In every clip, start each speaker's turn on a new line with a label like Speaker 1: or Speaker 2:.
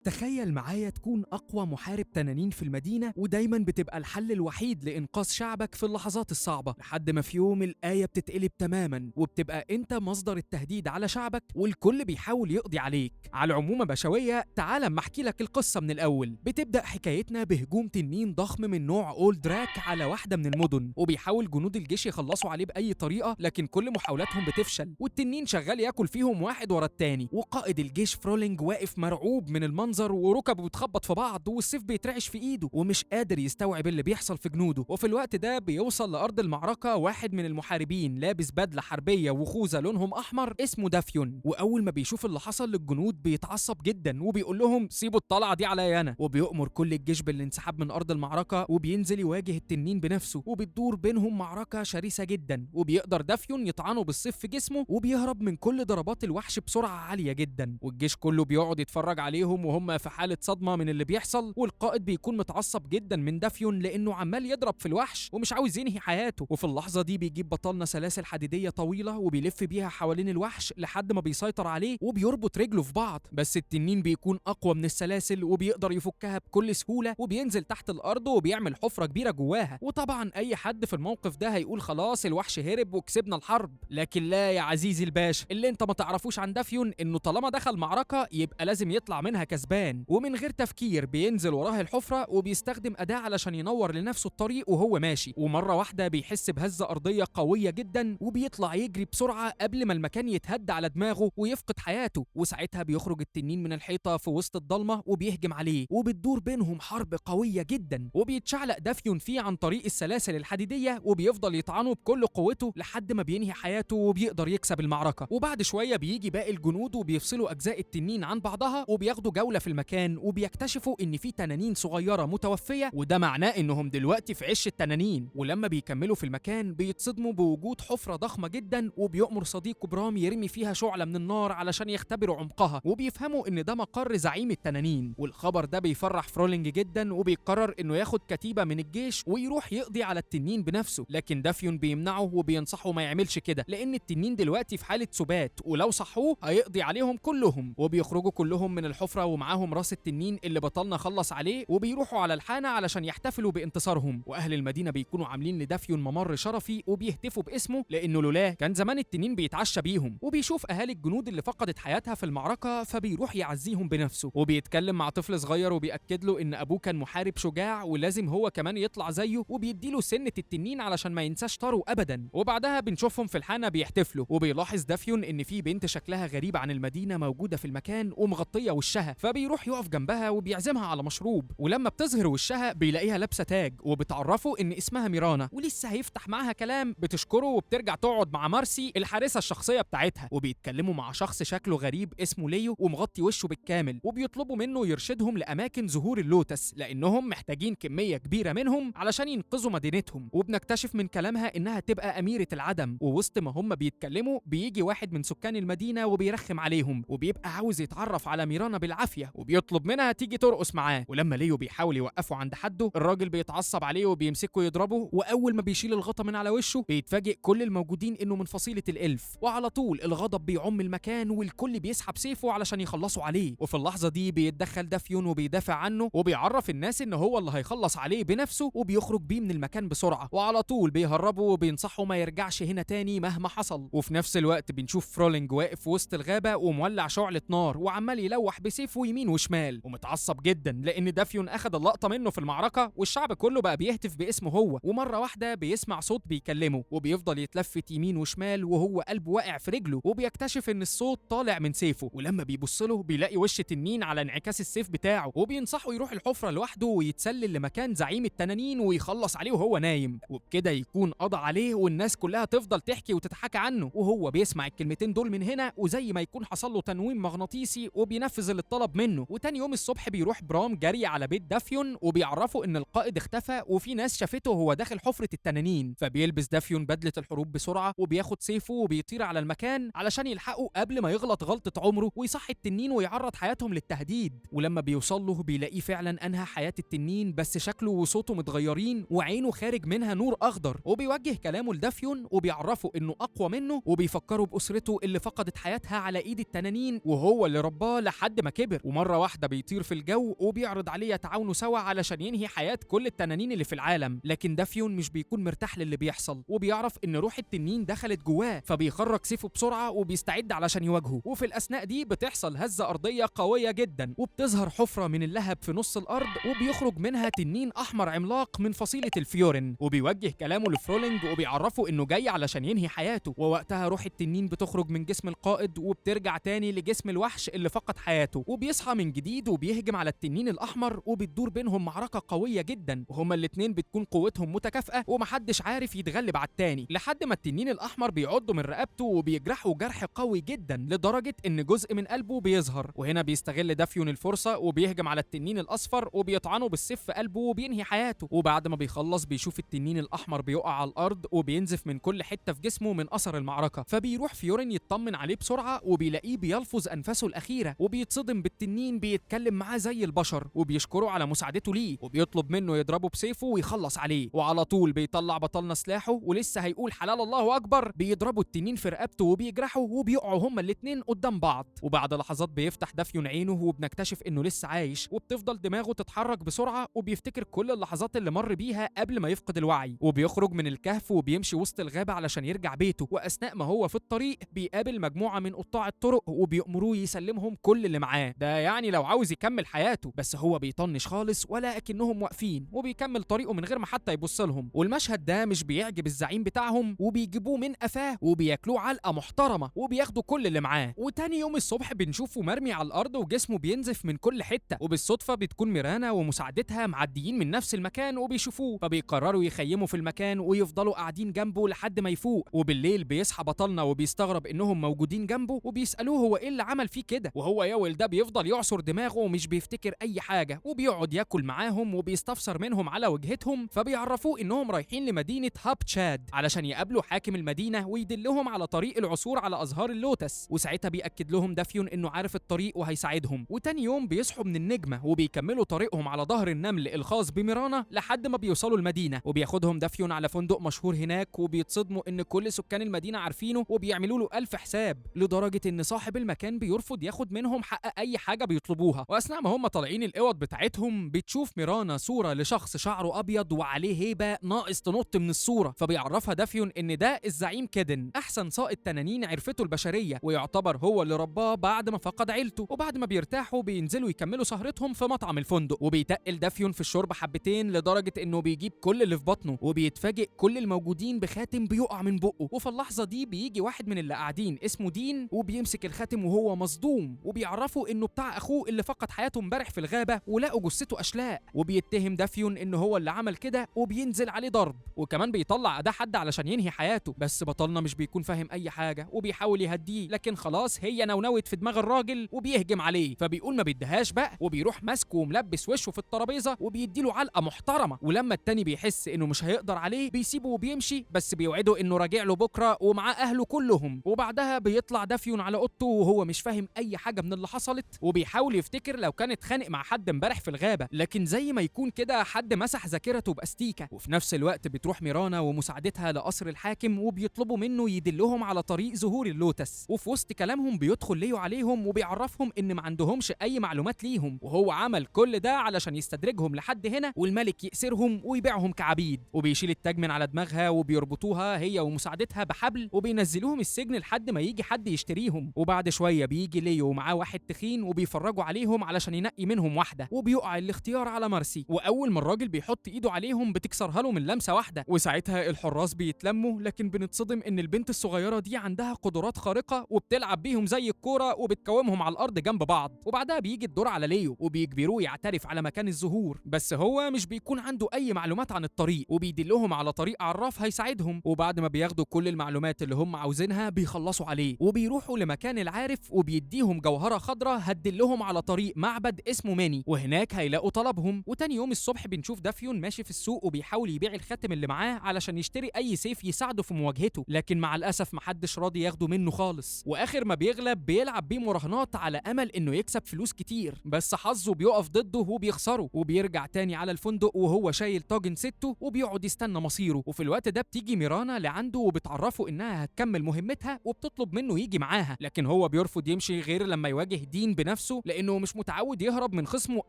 Speaker 1: تخيل معايا تكون أقوى محارب تنانين في المدينة ودايما بتبقى الحل الوحيد لإنقاذ شعبك في اللحظات الصعبة، لحد ما في يوم الآية بتتقلب تماما وبتبقى أنت مصدر التهديد على شعبك والكل بيحاول يقضي عليك. على العموم بشوية، تعال اما احكي لك القصة من الأول. بتبدأ حكايتنا بهجوم تنين ضخم من نوع أولد دراك على واحدة من المدن، وبيحاول جنود الجيش يخلصوا عليه بأي طريقة، لكن كل محاولاتهم بتفشل والتنين شغال ياكل فيهم واحد ورا التاني. وقائد الجيش فرولينج واقف مرعوب من المنظر وركبه بتخبط في بعض والسيف بيترعش في ايده ومش قادر يستوعب اللي بيحصل في جنوده. وفي الوقت ده بيوصل لأرض المعركة واحد من المحاربين لابس بدلة حربية وخوذة لونهم أحمر اسمه دافيون، وأول ما بيشوف اللي حصل للجنود بيتعصب جدا وبيقول لهم سيبوا الطلعة دي عليا أنا، وبيؤمر كل الجيش بالانسحاب من أرض المعركة وبينزل يواجه التنين بنفسه. وبتدور بينهم معركة شرسة جدا، وبيقدر دافيون يطعنه بالسيف في جسمه وبيهرب من كل ضربات الوحش بسرعة عالية جدا. والجيش كله بيقعد يتفرج عليهم وهم في حالة صدمة من اللي بيحصل، والقائد بيكون متعصب جدا من دافيون لأنه عمال يضرب في الوحش ومش عاوز ينهي حياته. وفي اللحظة دي بيجيب بطلنا سلاسل حديدية طويلة وبيلف بيها حوالين الوحش لحد ما بيسيطر عليه وبيربط رجله في بعض، بس التنين بيكون أقوى من السلاسل وبيقدر يفكها بكل سهولة وبينزل تحت الأرض وبيعمل حفرة كبيرة جواها. وطبعا أي حد في الموقف ده هيقول خلاص الوحش هرب وكسبنا الحرب، لكن لا يا عزيزي الباشا، اللي انت ما تعرفوش عن دافيون انه طالما دخل معركة يبقى لازم يطلع منها كسبان. ومن غير تفكير بينزل وراه الحفرة وبيستخدم أداة علشان ينور لنفسه الطريق وهو ماشي، ومرة واحدة بيحس بهزة أرضية قوية جدا وبيطلع يجري بسرعة قبل ما المكان يتهد على دماغه ويفقد حياته. وساعتها بيخرج التنين من الحيطة في وسط الضلمة وبيهجم عليه، وبتدور بينهم حرب قوية جدا، وبيتشعلق دافيون فيه عن طريق السلاسل الحديدية وبيفضل يطعنه بكل قوته لحد ما بينهي حياته وبيقدر يكسب المعركة. وبعد شوية بيجي باقي الجنود وبيفصلوا أجزاء التنين عن بعضها وبياخدوا جولة في المكان وبيكتشفوا ان في تنانين صغيره متوفيه، وده معناه انهم دلوقتي في عش التنانين. ولما بيكملوا في المكان بيتصدموا بوجود حفره ضخمه جدا، وبيؤمر صديقه برام يرمي فيها شعله من النار علشان يختبروا عمقها، وبيفهموا ان ده مقر زعيم التنانين. والخبر ده بيفرح فرولينج جدا وبيقرر انه ياخد كتيبه من الجيش ويروح يقضي على التنين بنفسه، لكن دافيون بيمنعه وبينصحه ما يعملش كده لان التنين دلوقتي في حاله سبات ولو صحوه هيقضي عليهم كلهم. وبيخرجوا كلهم من الحفره ومعاهم راس التنين اللي بطلنا خلص عليه، وبيروحوا على الحانة علشان يحتفلوا بانتصارهم. واهل المدينة بيكونوا عاملين لدافيون ممر شرفي وبيهتفوا باسمه لانه لولاه كان زمان التنين بيتعشى بيهم. وبيشوف اهالي الجنود اللي فقدت حياتها في المعركة فبيروح يعزيهم بنفسه، وبيتكلم مع طفل صغير وبيأكد له ان ابوه كان محارب شجاع ولازم هو كمان يطلع زيه، وبيديله سنة التنين علشان ما ينساش طاره ابدا. وبعدها بنشوفهم في الحانة بيحتفلوا، وبيلاحظ دافيون ان في بنت شكلها غريب عن المدينة موجودة في المكان ومغطية وشها، فبيروح يقف جنبها وبيعزمها على مشروب. ولما بتظهر وشها بيلاقيها لابسه تاج وبتعرفه ان اسمها ميرانا، ولسه هيفتح معاها كلام بتشكره وبترجع تقعد مع مارسي الحارسه الشخصيه بتاعتها. وبيتكلموا مع شخص شكله غريب اسمه ليو ومغطي وشه بالكامل، وبيطلبوا منه يرشدهم لاماكن زهور اللوتس لانهم محتاجين كميه كبيره منهم علشان ينقذوا مدينتهم. وبنكتشف من كلامها انها تبقى اميره العدم. ووسط ما هم بيتكلموا بيجي واحد من سكان المدينه وبيرخم عليهم وبيبقى عاوز يتعرف على ميرانا بالعافيه، وبيطلب منها تيجي ترقص معاه. ولما ليو بيحاول يوقفه عند حده الراجل بيتعصب عليه وبيمسكه يضربه، واول ما بيشيل الغطا من على وشه بيتفاجئ كل الموجودين انه من فصيله الالف، وعلى طول الغضب بيعم المكان والكل بيسحب سيفه علشان يخلصوا عليه. وفي اللحظه دي بيتدخل دافيون وبيدافع عنه وبيعرف الناس ان هو اللي هيخلص عليه بنفسه، وبيخرج بيه من المكان بسرعه، وعلى طول بيهربه وبينصحه ما يرجعش هنا تاني مهما حصل. وفي نفس الوقت بنشوف فرولينج واقف وسط الغابه ومولع شعله نار وعمال يلوح بسيفه يمين وشمال ومتعصب جدا لان دافيون اخد اللقطه منه في المعركه والشعب كله بقى بيهتف باسمه هو. ومره واحده بيسمع صوت بيكلمه وبيفضل يتلفت يمين وشمال وهو قلبه واقع في رجله، وبيكتشف ان الصوت طالع من سيفه. ولما بيبص له بيلاقي وش تنين على انعكاس السيف بتاعه، وبينصحه يروح الحفره لوحده ويتسلل لمكان زعيم التنانين ويخلص عليه وهو نايم، وبكده يكون قضى عليه والناس كلها تفضل تحكي وتتحكى عنه. وهو بيسمع الكلمتين دول من هنا وزي ما يكون حصل له تنويم مغناطيسي وبينفذ اللي اتطلب منه. وتاني يوم الصبح بيروح برام جري على بيت دافيون وبيعرفوا ان القائد اختفى وفي ناس شافته وهو داخل حفرة التنانين. فبيلبس دافيون بدلة الحروب بسرعة وبياخد سيفه وبيطير على المكان علشان يلحقه قبل ما يغلط غلطة عمره ويصحي التنين ويعرض حياتهم للتهديد. ولما بيوصل له بيلاقيه فعلا انهى حياة التنين، بس شكله وصوته متغيرين وعينه خارج منها نور اخضر. وبيوجه كلامه لدافيون وبيعرفه انه اقوى منه، وبيفكروا باسرته اللي فقدت حياتها على ايد التنانين وهو اللي رباه لحد ما كبر. ومره واحده بيطير في الجو وبيعرض عليه يتعاونوا سوا علشان ينهي حياه كل التنانين اللي في العالم. لكن دافيون مش بيكون مرتاح للي بيحصل، وبيعرف ان روح التنين دخلت جواه، فبيخرج سيفه بسرعه وبيستعد علشان يواجهه. وفي الاثناء دي بتحصل هزه ارضيه قويه جدا، وبتظهر حفره من اللهب في نص الارض، وبيخرج منها تنين احمر عملاق من فصيله الفيورين، وبيوجه كلامه لفرولينج وبيعرفه انه جاي علشان ينهي حياته. ووقتها روح التنين بتخرج من جسم القائد وبترجع تاني لجسم الوحش اللي فقد حياته، وبيصحى من جديد وبيهجم على التنين الاحمر، وبتدور بينهم معركه قويه جدا، وهما الاتنين بتكون قوتهم متكافئه ومحدش عارف يتغلب على التاني، لحد ما التنين الاحمر بيعضه من رقبته وبيجرحه جرح قوي جدا لدرجه ان جزء من قلبه بيظهر. وهنا بيستغل دافيون الفرصه وبيهجم على التنين الاصفر وبيطعنه بالسيف في قلبه وبينهي حياته. وبعد ما بيخلص بيشوف التنين الاحمر بيقع على الارض وبينزف من كل حته في جسمه من اثر المعركه، فبيروح فيورين يطمن عليه بسرعه وبيلاقيه بيلفظ انفاسه الاخيره، وبيتصدم بالتنين بيتكلم معاه زي البشر وبيشكره على مساعدته ليه، وبيطلب منه يضربه بسيفه ويخلص عليه. وعلى طول بيطلع بطلنا سلاحه ولسه هيقول حلال الله اكبر، بيضربوا التنين في رقبته وبيجرحه وبيقعوا هما الاتنين قدام بعض. وبعد لحظات بيفتح دافيون عينه وبنكتشف انه لسه عايش، وبتفضل دماغه تتحرك بسرعه وبيفتكر كل اللحظات اللي مر بيها قبل ما يفقد الوعي، وبيخرج من الكهف وبيمشي وسط الغابه علشان يرجع بيته. واثناء ما هو في الطريق بيقابل مجموعه من قطاع الطرق وبيأمروه يسلمهم كل اللي معاه، ده يعني لو عاوز يكمل حياته، بس هو بيطنش خالص ولا اكنهم واقفين وبيكمل طريقه من غير ما حتى يبص لهم. والمشهد ده مش بيعجب الزعيم بتاعهم وبيجيبوه من قفاه وبياكلوه علقه محترمه وبياخدوا كل اللي معاه. وتاني يوم الصبح بنشوفه مرمي على الارض وجسمه بينزف من كل حته، وبالصدفه بتكون ميرانا ومساعدتها معديين من نفس المكان وبيشوفوه، فبيقرروا يخيموا في المكان ويفضلوا قاعدين جنبه لحد ما يفوق. وبالليل بيصحى بطلنا وبيستغرب انهم موجودين جنبه وبيسالوه هو ايه اللي عمل فيه كده، وهو ياول ده بيفضل يعصر دماغه ومش بيفتكر اي حاجه، وبيقعد ياكل معاهم وبيستفسر منهم على وجهتهم، فبيعرفوه انهم رايحين لمدينه هاب تشاد علشان يقابلوا حاكم المدينه ويدلهم على طريق العثور على ازهار اللوتس. وساعتها بياكد لهم دافيون انه عارف الطريق وهيساعدهم. وتاني يوم بيصحوا من النجمه وبيكملوا طريقهم على ظهر النمل الخاص بميرانا لحد ما بيوصلوا المدينه، وبياخدهم دافيون على فندق مشهور هناك، وبيتصدموا ان كل سكان المدينه عارفينه وبيعملوا له 1000 حساب، لدرجه ان صاحب المكان بيرفض ياخد منهم حق اي حاجه بيطلبوها. واثناء ما هم طالعين الاوض بتاعتهم بتشوف ميرانا صوره لشخص شعره ابيض وعليه هيبه ناقص تنط من الصوره، فبيعرفها دافيون ان ده الزعيم كيدن، احسن صائد تنانين عرفته البشريه، ويعتبر هو اللي رباه بعد ما فقد عيلته. وبعد ما بيرتاحوا بينزلوا يكملوا سهرتهم في مطعم الفندق، وبيتقل دافيون في الشرب حبتين لدرجه انه بيجيب كل اللي في بطنه، وبيتفاجئ كل الموجودين بخاتم بيقع من بقه. وفي اللحظه دي بيجي واحد من اللي قاعدين اسمه دين وبيمسك الخاتم وهو مصدوم، وبيعرفوا انه بتاع اخوه اللي فقد حياته امبارح في الغابه ولقوا جثته اشلاء، وبيتهم دافيون انه هو اللي عمل كده وبينزل عليه ضرب، وكمان بيطلع اداه حد علشان ينهي حياته. بس بطلنا مش بيكون فاهم اي حاجه وبيحاول يهديه، لكن خلاص هي نونوت في دماغ الراجل وبيهجم عليه، فبيقول ما بيديهاش بقى، وبيروح ماسكه وملبس وشه في الترابيزه وبيديله علقه محترمه. ولما التاني بيحس انه مش هيقدر عليه بيسيبه وبيمشي، بس بيوعده انه راجع له بكره ومعاه اهله كلهم. وبعدها بيطلع دافيون على اوضته وهو مش فاهم اي حاجه من اللي حصلت، وبيحاول يفتكر لو كان اتخانق مع حد امبارح في الغابه، لكن زي ما يكون كده حد مسح ذاكرته باستيكه. وفي نفس الوقت بتروح ميرانا ومساعدتها لقصر الحاكم وبيطلبوا منه يدلهم على طريق ظهور اللوتس، وفي وسط كلامهم بيدخل ليو عليهم وبيعرفهم ان ما عندهمش اي معلومات ليهم، وهو عمل كل ده علشان يستدرجهم لحد هنا والملك يأسرهم ويبيعهم كعبيد. وبيشيل التاج من على دماغها وبيربطوها هي ومساعدتها بحبل وبينزلوهم السجن لحد ما يجي حد يشتريهم. وبعد شويه بيجي ليو ومعاه واحد تخين وبيفرجوا عليهم علشان ينقي منهم واحده، وبيقع الاختيار على مارسي، واول ما الراجل بيحط ايده عليهم بتكسرها له من لمسه واحده. وساعتها الحراس بيتلموا، لكن بنتصدم ان البنت الصغيره دي عندها قدرات خارقه وبتلعب بيهم زي الكوره وبتكومهم على الارض جنب بعض. وبعدها بيجي الدور على ليو وبيجبروه يعترف على مكان الظهور، بس هو مش بيكون عنده اي معلومات عن الطريق، وبيدلهم على طريق عراف هيساعدهم. وبعد ما بياخدوا كل المعلومات اللي هم عاوزينها بيخلصوا عليه وبيروحوا لمكان العارف وبيديهم جوهره خضراء هتدلهم على طريق معبد اسمه ماني، وهناك هيلاقوا طلبهم. وتاني يوم الصبح بنشوف دافيون ماشي في السوق وبيحاول يبيع الخاتم اللي معاه علشان يشتري اي سيف يساعده في مواجهته، لكن مع الاسف محدش راضي ياخده منه خالص. واخر ما بيغلب بيلعب بيه مراهنات على امل انه يكسب فلوس كتير، بس حظه بيقف ضده وبيخسره، وبيرجع تاني على الفندق وهو شايل طاجن سته وبيقعد يستنى مصيره. وفي الوقت ده بتيجي ميرانا لعنده وبتعرفه انها هتكمل مهمتها وبتطلب منه يجي معاها، لكن هو بيرفض يمشي غير لما يواجه دين بنفسه نفسه لانه مش متعود يهرب من خصمه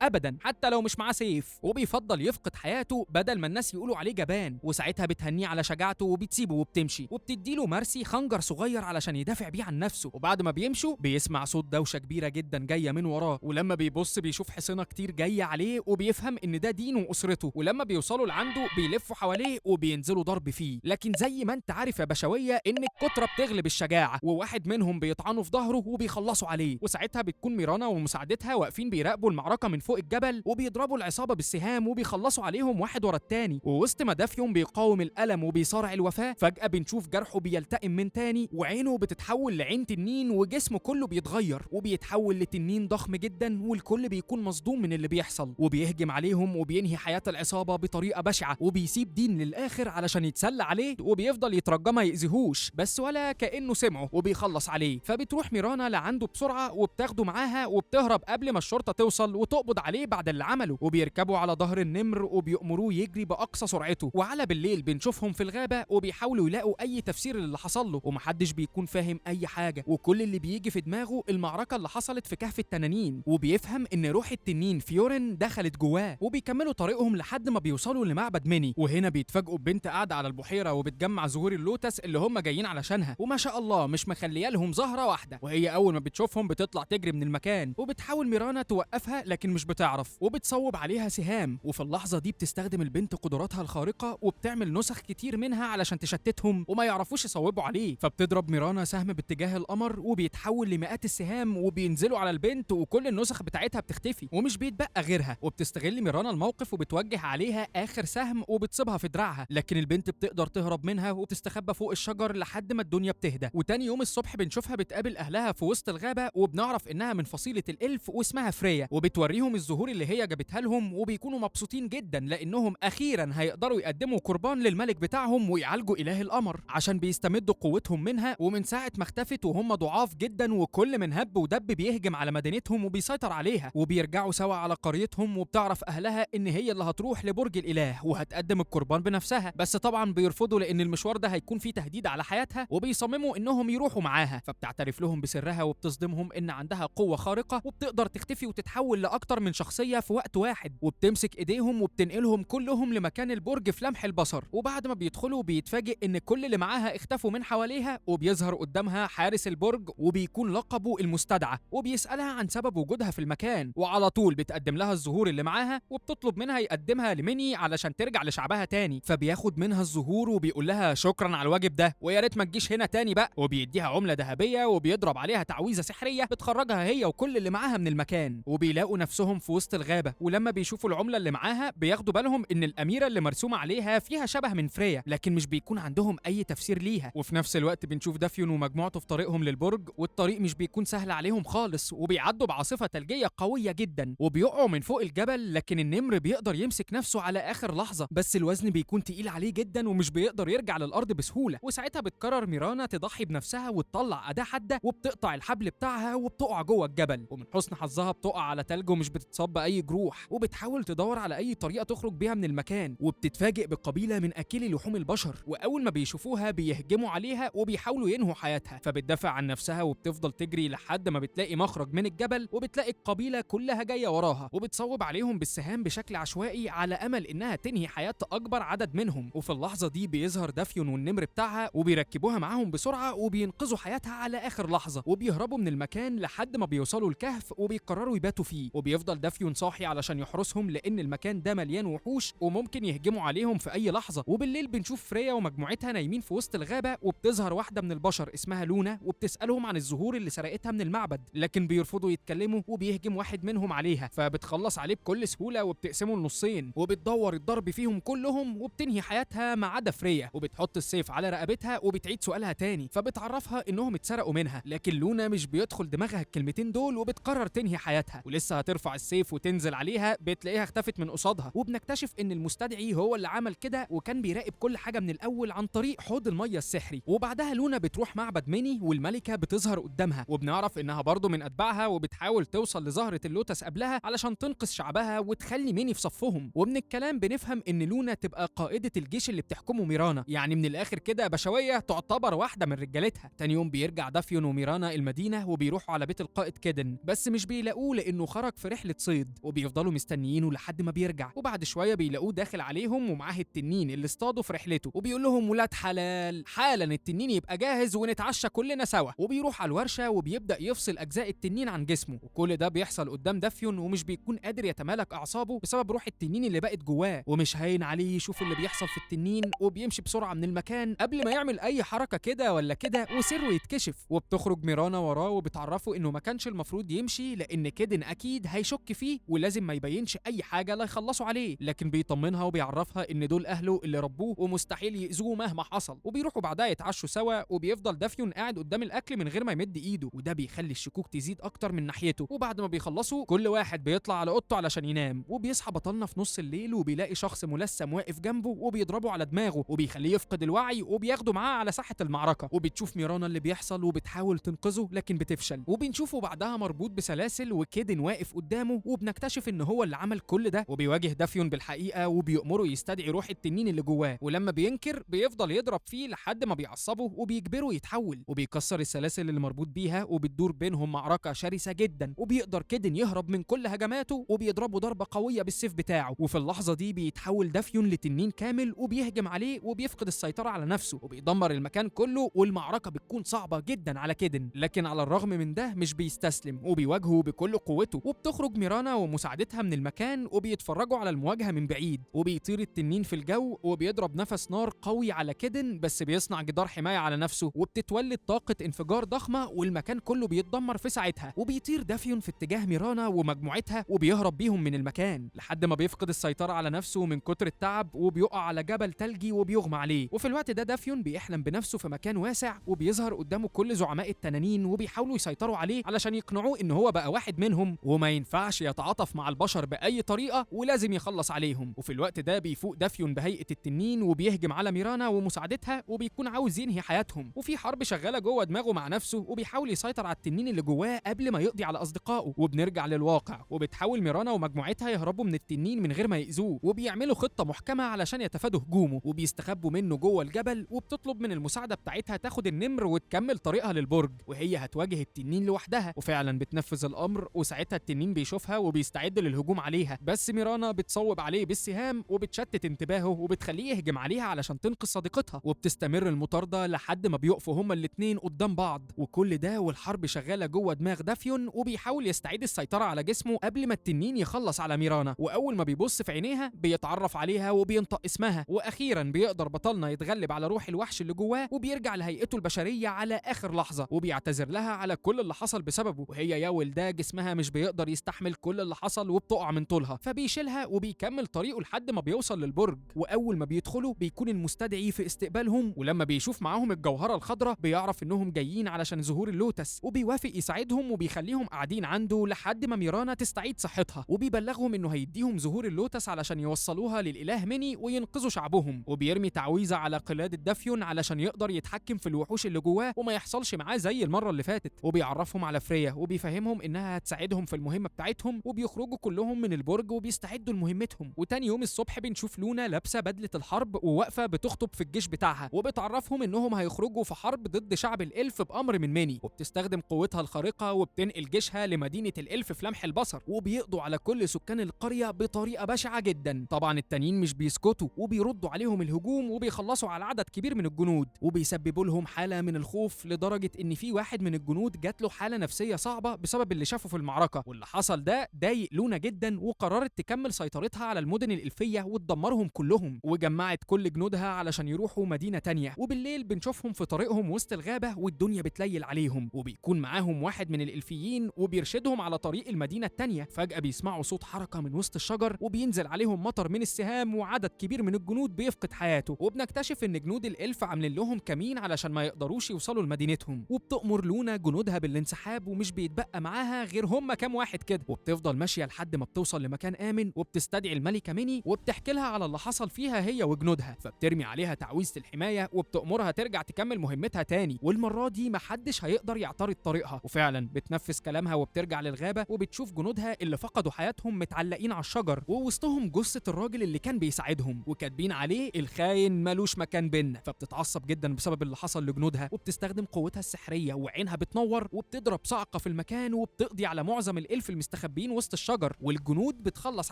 Speaker 1: ابدا حتى لو مش معاه سيف، وبيفضل يفقد حياته بدل ما الناس يقولوا عليه جبان. وساعتها بتهنيه على شجاعته وبتسيبه وبتمشي، وبتديله مارسي خنجر صغير علشان يدافع بيه عن نفسه. وبعد ما بيمشوا بيسمع صوت دوشه كبيره جدا جايه من وراه، ولما بيبص بيشوف حصينه كتير جايه عليه وبيفهم ان ده دين واسرته. ولما بيوصلوا لعنده بيلفوا حواليه وبينزلوا ضرب فيه، لكن زي ما انت عارف يا بشويه ان الكتره بتغلب الشجاعه، وواحد منهم بيطعنوا في ظهره وبيخلصوا عليه. وساعتها بتكون ميرانا ومساعدتها واقفين بيراقبوا المعركه من فوق الجبل، وبيضربوا العصابه بالسهام وبيخلصوا عليهم واحد ورا التاني. ووسط ما دافيون بيقاوم الالم وبيصارع الوفاه، فجاه بنشوف جرحه بيلتئم من تاني، وعينه بتتحول لعين تنين، وجسمه كله بيتغير وبيتحول لتنين ضخم جدا، والكل بيكون مصدوم من اللي بيحصل، وبيهجم عليهم وبينهي حياه العصابه بطريقه بشعه، وبيسيب دين للاخر علشان يتسلى عليه، وبيفضل يترجى ما يأذيهوش بس ولا كأنه سمعه، وبيخلص عليه. فبتروح ميرانا لعنده بسرعه وبتاخده معاها وبتهرب قبل ما الشرطه توصل وتقبض عليه بعد اللي عمله. وبيركبوا على ظهر النمر وبيأمروه يجري بأقصى سرعته. وعلى بالليل بنشوفهم في الغابه وبيحاولوا يلاقوا اي تفسير للي حصل له، ومحدش بيكون فاهم اي حاجه، وكل اللي بيجي في دماغه المعركه اللي حصلت في كهف التنانين. وبيفهم ان روح التنين فيورين دخلت جواه، وبيكملوا طريقهم لحد ما بيوصلوا لمعبد ميني. وهنا بيتفاجئوا ببنت قاعده على البحيره وبتجمع زهور اللوتس اللي هم جايين علشانها، وما شاء الله مش مخليه لهم زهره واحده. وهي اول ما بتشوفهم بتطلع تجري من المكان، وبتحاول ميرانا توقفها لكن مش بتعرف، وبتصوب عليها سهام. وفي اللحظه دي بتستخدم البنت قدراتها الخارقه وبتعمل نسخ كتير منها علشان تشتتهم وما يعرفوش يصوبوا عليه. فبتضرب ميرانا سهم باتجاه القمر وبيتحول لمئات السهام وبينزلوا على البنت، وكل النسخ بتاعتها بتختفي ومش بيتبقى غيرها. وبتستغل ميرانا الموقف وبتوجه عليها اخر سهم وبتصيبها في دراعها، لكن البنت بتقدر تهرب منها وبتستخبى فوق الشجر لحد ما الدنيا بتهدى. وتاني يوم الصبح بنشوفها بتقابل اهلها في وسط الغابه، وبنعرف انها من فصيله الالف واسمها فريا، وبتوريهم الزهور اللي هي جابتها لهم، وبيكونوا مبسوطين جدا لانهم اخيرا هيقدروا يقدموا قربان للملك بتاعهم ويعالجوا اله القمر عشان بيستمدوا قوتهم منها. ومن ساعه ما اختفت وهم ضعاف جدا، وكل من هب ودب بيهجم على مدينتهم وبيسيطر عليها. وبيرجعوا سوا على قريتهم، وبتعرف اهلها ان هي اللي هتروح لبرج الاله وهتقدم القربان بنفسها، بس طبعا بيرفضوا لان المشوار ده هيكون فيه تهديد على حياتها، وبيصمموا انهم يروحوا معاها. فبتعترف لهم بسرها وبتصدمهم ان عندها قوه خارقه وبتقدر تختفي وتتحول لاكتر من شخصيه في وقت واحد، وبتمسك ايديهم وبتنقلهم كلهم لمكان البرج في لمح البصر. وبعد ما بيدخلوا بيتفاجئ ان كل اللي معاها اختفوا من حواليها، وبيظهر قدامها حارس البرج وبيكون لقبه المستدعى، وبيسالها عن سبب وجودها في المكان، وعلى طول بتقدم لها الزهور اللي معاها وبتطلب منها يقدمها لميني علشان ترجع لشعبها تاني. فبياخد منها الزهور وبيقول لها شكرا على الواجب ده، ويا ريت ما تجيش هنا تاني بقى، وبيديها عمله ذهبيه وبيضرب عليها تعويذه سحريه بتخرجها هي وكل اللي معاها من المكان. وبيلاقوا نفسهم في وسط الغابه، ولما بيشوفوا العمله اللي معاها بياخدوا بالهم ان الاميره اللي مرسومه عليها فيها شبه من فريا، لكن مش بيكون عندهم اي تفسير ليها. وفي نفس الوقت بنشوف دافيون ومجموعته في طريقهم للبرج، والطريق مش بيكون سهل عليهم خالص، وبيعدوا بعاصفه ثلجيه قويه جدا وبيقعوا من فوق الجبل. لكن النمر بيقدر يمسك نفسه على اخر لحظه، بس الوزن بيكون تقيل عليه جدا ومش بيقدر يرجع للارض بسهوله. وساعتها بتقرر ميرانا تضحي بنفسها وتطلع اداه حاده وبتقطع الحبل بتاعها وبتقع جوه الجبل، ومن حسن حظها بتقع على تلج ومش بتتصاب باي جروح، وبتحاول تدور على اي طريقه تخرج بيها من المكان. وبتتفاجئ بقبيله من اكلي لحوم البشر، واول ما بيشوفوها بيهجموا عليها وبيحاولوا ينهوا حياتها. فبتدافع عن نفسها وبتفضل تجري لحد ما بتلاقي مخرج من الجبل، وبتلاقي القبيله كلها جايه وراها وبتصوب عليهم بالسهام بشكل عشوائي على امل انها تنهي حياه اكبر عدد منهم. وفي اللحظه دي بيظهر دافيون والنمر بتاعها وبيركبوها معاهم بسرعه وبينقذوا حياتها على اخر لحظه، وبيهربوا من المكان لحد ما بيوصلوا الكهف وبيقرروا يباتوا فيه. وبيفضل دافيون صاحي علشان يحرسهم لان المكان ده مليان وحوش وممكن يهجموا عليهم في اي لحظه. وبالليل بنشوف فريا ومجموعتها نايمين في وسط الغابه، وبتظهر واحده من البشر اسمها لونا وبتسالهم عن الزهور اللي سرقتها من المعبد، لكن بيرفضوا يتكلموا، وبيهجم واحد منهم عليها فبتخلص عليه بكل سهوله وبتقسمه لنصين، وبتدور الضرب فيهم كلهم وبتنهي حياتها ما عدا فريا، وبتحط السيف على رقبتها وبتعيد سؤالها تاني. فبتعرفها انهم اتسرقوا منها، لكن لونا مش بيدخل دماغها الكلمتين دول وبتقرر تنهي حياتها. ولسه هترفع السيف وتنزل عليها بتلاقيها اختفت من قصادها، وبنكتشف ان المستدعي هو اللي عمل كده وكان بيراقب كل حاجه من الاول عن طريق حوض الميه السحري. وبعدها لونا بتروح معبد ميني والملكه بتظهر قدامها، وبنعرف انها برضه من اتباعها وبتحاول توصل لزهره اللوتس قبلها علشان تنقذ شعبها وتخلي ميني في صفهم. ومن الكلام بنفهم ان لونا تبقى قائده الجيش اللي بتحكمه ميرانا، يعني من الاخر كده بشويه تعتبر واحده من رجالتها. تاني يوم بيرجع دافيون وميرانا المدينه وبيروحوا على بيت القائد كيدن، كيدن، بس مش بيلاقوه لانه خرج في رحله صيد، وبيفضلوا مستنيينه لحد ما بيرجع. وبعد شويه بيلاقوه داخل عليهم ومعاه التنين اللي اصطاده في رحلته، وبيقول لهم ولاد حلال حالا التنين يبقى جاهز ونتعشى كلنا سوا. وبيروح على الورشه وبيبدا يفصل اجزاء التنين عن جسمه، وكل ده بيحصل قدام دافيون، ومش بيكون قادر يتمالك اعصابه بسبب روح التنين اللي بقت جواه، ومش هين عليه يشوف اللي بيحصل في التنين، وبيمشي بسرعه من المكان قبل ما يعمل اي حركه كده ولا كده وسره يتكشف. وبتخرج ميرانا وراه وبتعرفه انه ما كانش المفروض يمشي لان كيدن اكيد هيشك فيه ولازم ما يبينش اي حاجه لا يخلصوا عليه، لكن بيطمنها وبيعرفها ان دول اهله اللي ربوه ومستحيل يأذوه مهما حصل. وبيروحوا بعدها يتعشوا سوا، وبيفضل دافيون قاعد قدام الاكل من غير ما يمد ايده، وده بيخلي الشكوك تزيد اكتر من ناحيته. وبعد ما بيخلصوا كل واحد بيطلع على اوضته علشان ينام، وبيصحى بطلنا في نص الليل وبيلاقي شخص ملثم واقف جنبه وبيضربه على دماغه وبيخليه يفقد الوعي، وبياخده معاه على ساحه المعركه. وبتشوف ميرانا اللي بيحصل وبتحاول تنقذه لكن بتفشل، وبنشوفه بعدها مربوط بسلاسل وكيدن واقف قدامه، وبنكتشف ان هو اللي عمل كل ده. وبيواجه دافيون بالحقيقه وبيأمره يستدعي روح التنين اللي جواه، ولما بينكر بيفضل يضرب فيه لحد ما بيعصبه وبيجبره يتحول، وبيكسر السلاسل اللي مربوط بيها، وبتدور بينهم معركه شرسه جدا. وبيقدر كيدن يهرب من كل هجماته وبيضربه ضربه قويه بالسيف بتاعه، وفي اللحظه دي بيتحول دافيون لتنين كامل وبيهجم عليه وبيفقد السيطره على نفسه وبيدمر المكان كله، والمعركه بتكون صعبه جدا على كيدن، لكن على الرغم من ده مش بيستسلم وبيواجهه بكل قوته. وبتخرج ميرانا ومساعدتها من المكان وبيتفرجوا على المواجهه من بعيد، وبيطير التنين في الجو وبيضرب نفس نار قوي على كيدن، بس بيصنع جدار حمايه على نفسه وبتتولد طاقه انفجار ضخمه والمكان كله بيتدمر في ساعتها. وبيطير دافيون في اتجاه ميرانا ومجموعتها وبيهرب بيهم من المكان لحد ما بيفقد السيطره على نفسه من كتر التعب وبيقع على جبل تلجي وبيغمى عليه. وفي الوقت ده دافيون بيحلم بنفسه في مكان واسع وبيظهر قدامه كل زعماء التنانين وبيحاولوا يسيطروا عليه علشان يقنعوه ان هو بقى واحد منهم وما ينفعش يتعاطف مع البشر باي طريقه ولازم يخلص عليهم. وفي الوقت ده بيفوق دافيون بهيئه التنين وبيهجم على ميرانا ومساعدتها وبيكون عاوز ينهي حياتهم، وفي حرب شغاله جوه دماغه مع نفسه وبيحاول يسيطر على التنين اللي جواه قبل ما يقضي على اصدقائه. وبنرجع للواقع وبتحاول ميرانا ومجموعتها يهربوا من التنين من غير ما يأذوه، وبيعملوا خطه محكمه علشان يتفادوا هجومه وبيستخبوا منه جوه الجبل، وبتطلب من المساعده بتاعتها تاخد النمر وتكمل طريقها للبرج وهي هتواجه التنين لوحدها. وفعلا بتنفذ الامر، وساعتها التنين بيشوفها وبيستعد للهجوم عليها، بس ميرانا بتصوب عليه بالسهام وبتشتت انتباهه وبتخليه يهجم عليها علشان تنقذ صديقتها. وبتستمر المطارده لحد ما بيقفوا هما الاتنين قدام بعض، وكل ده والحرب شغاله جوه دماغ دافيون وبيحاول يستعيد السيطره على جسمه قبل ما التنين يخلص على ميرانا. واول ما بيبص في عينيها بيتعرف عليها وبينطق اسمها، واخيرا بيقدر بطلنا يتغلب على روح الوحش اللي جواه وبيرجع لهيئته البشريه على اخر لحظه، وبيعتذر لها على كل اللي حصل بسببه، وهي يا ولده جسمها مش بيقدر يستحمل كل اللي حصل وبتقع من طولها، فبيشيلها وبيكمل طريقه لحد ما بيوصل للبرج. واول ما بيدخلوا بيكون المستدعي في استقبالهم، ولما بيشوف معاهم الجوهره الخضراء بيعرف انهم جايين علشان ظهور اللوتس، وبيوافق يساعدهم وبيخليهم قاعدين عنده لحد ما ميرانا تستعيد صحتها، وبيبلغهم انه هيديهم ظهور اللوتس علشان يوصلوها للاله ميني وينقذوا شعبهم. وبيرمي تعويذه على قلادة دافيون علشان يقدر يتحكم في الوحوش اللي جواه وما يحصلش معاه زي المره اللي فاتت، وبيعرفهم على فريا وبيفهمهم انها هتساعدهم في المهمه بتاعتهم، وبيخرجوا كلهم من البرج وبيستعدوا لمهمتهم. وتاني يوم الصبح بنشوف لونا لابسه بدله الحرب وواقفه بتخطب في الجيش بتاعها، وبتعرفهم انهم هيخرجوا في حرب ضد شعب الالف بامر من ميني، وبتستخدم قوتها الخارقه وبتنقل جيشها لمدينه الالف في لمح البصر، وبيقضوا على كل سكان القريه بطريقه بشعه جدا. طبعا التانيين مش بيسكتوا وبيردوا عليهم الهجوم وبيخلصوا على عدد كبير من الجنود، وبيسببوا لهم حاله من الخوف لدرجه ان في واحد من الجنود جات له حاله نفسيه صعبه بسبب اللي شافه في المعركه. واللي حصل ده ضايق لونا جدا وقررت تكمل سيطرتها على المدن الالفيه وتدمرهم كلهم، وجمعت كل جنودها علشان يروحوا مدينه تانية. وبالليل بنشوفهم في طريقهم وسط الغابه والدنيا بتليل عليهم، وبيكون معاهم واحد من الالفيين وبيرشدهم على طريق المدينه التانية. فجاه بيسمعوا صوت حركه من وسط الشجر وبينزل عليهم مطر من السهام وعدد كبير من الجنود بيفقد حياته، وبنكتشف ان جنود الالف عاملين لهم كمين علشان ما يقدروش يوصلوا لمدينتهم. وبتأمر لونا جنودها بالانسحاب ومش بيتبقى معاها غير هم كام واحد كده، وبتفضل ماشيه لحد ما بتوصل لمكان امن وبتستدعي الملكه ميني وبتحكي لها على اللي حصل فيها هي وجنودها، فبترمي عليها تعويذه الحمايه وبتأمرها ترجع تكمل مهمتها تاني، والمره دي محدش هيقدر يعترض طريقها. وفعلا بتنفذ كلامها وبترجع للغابه وبتشوف جنودها اللي فقدوا حياتهم متعلقين على الشجر ووسطهم جثه الراجل اللي كان بيساعدهم وكاتبين عليه الخاين ملوش مكان بينا، فبتتعصب جدا بسبب اللي حصل لجنودها وبتستخدم قوتها السحريه وعينها بتنور وبتضرب صعقه في المكان وبتقضي على معظم الإلف المستخبيين وسط الشجر، والجنود بتخلص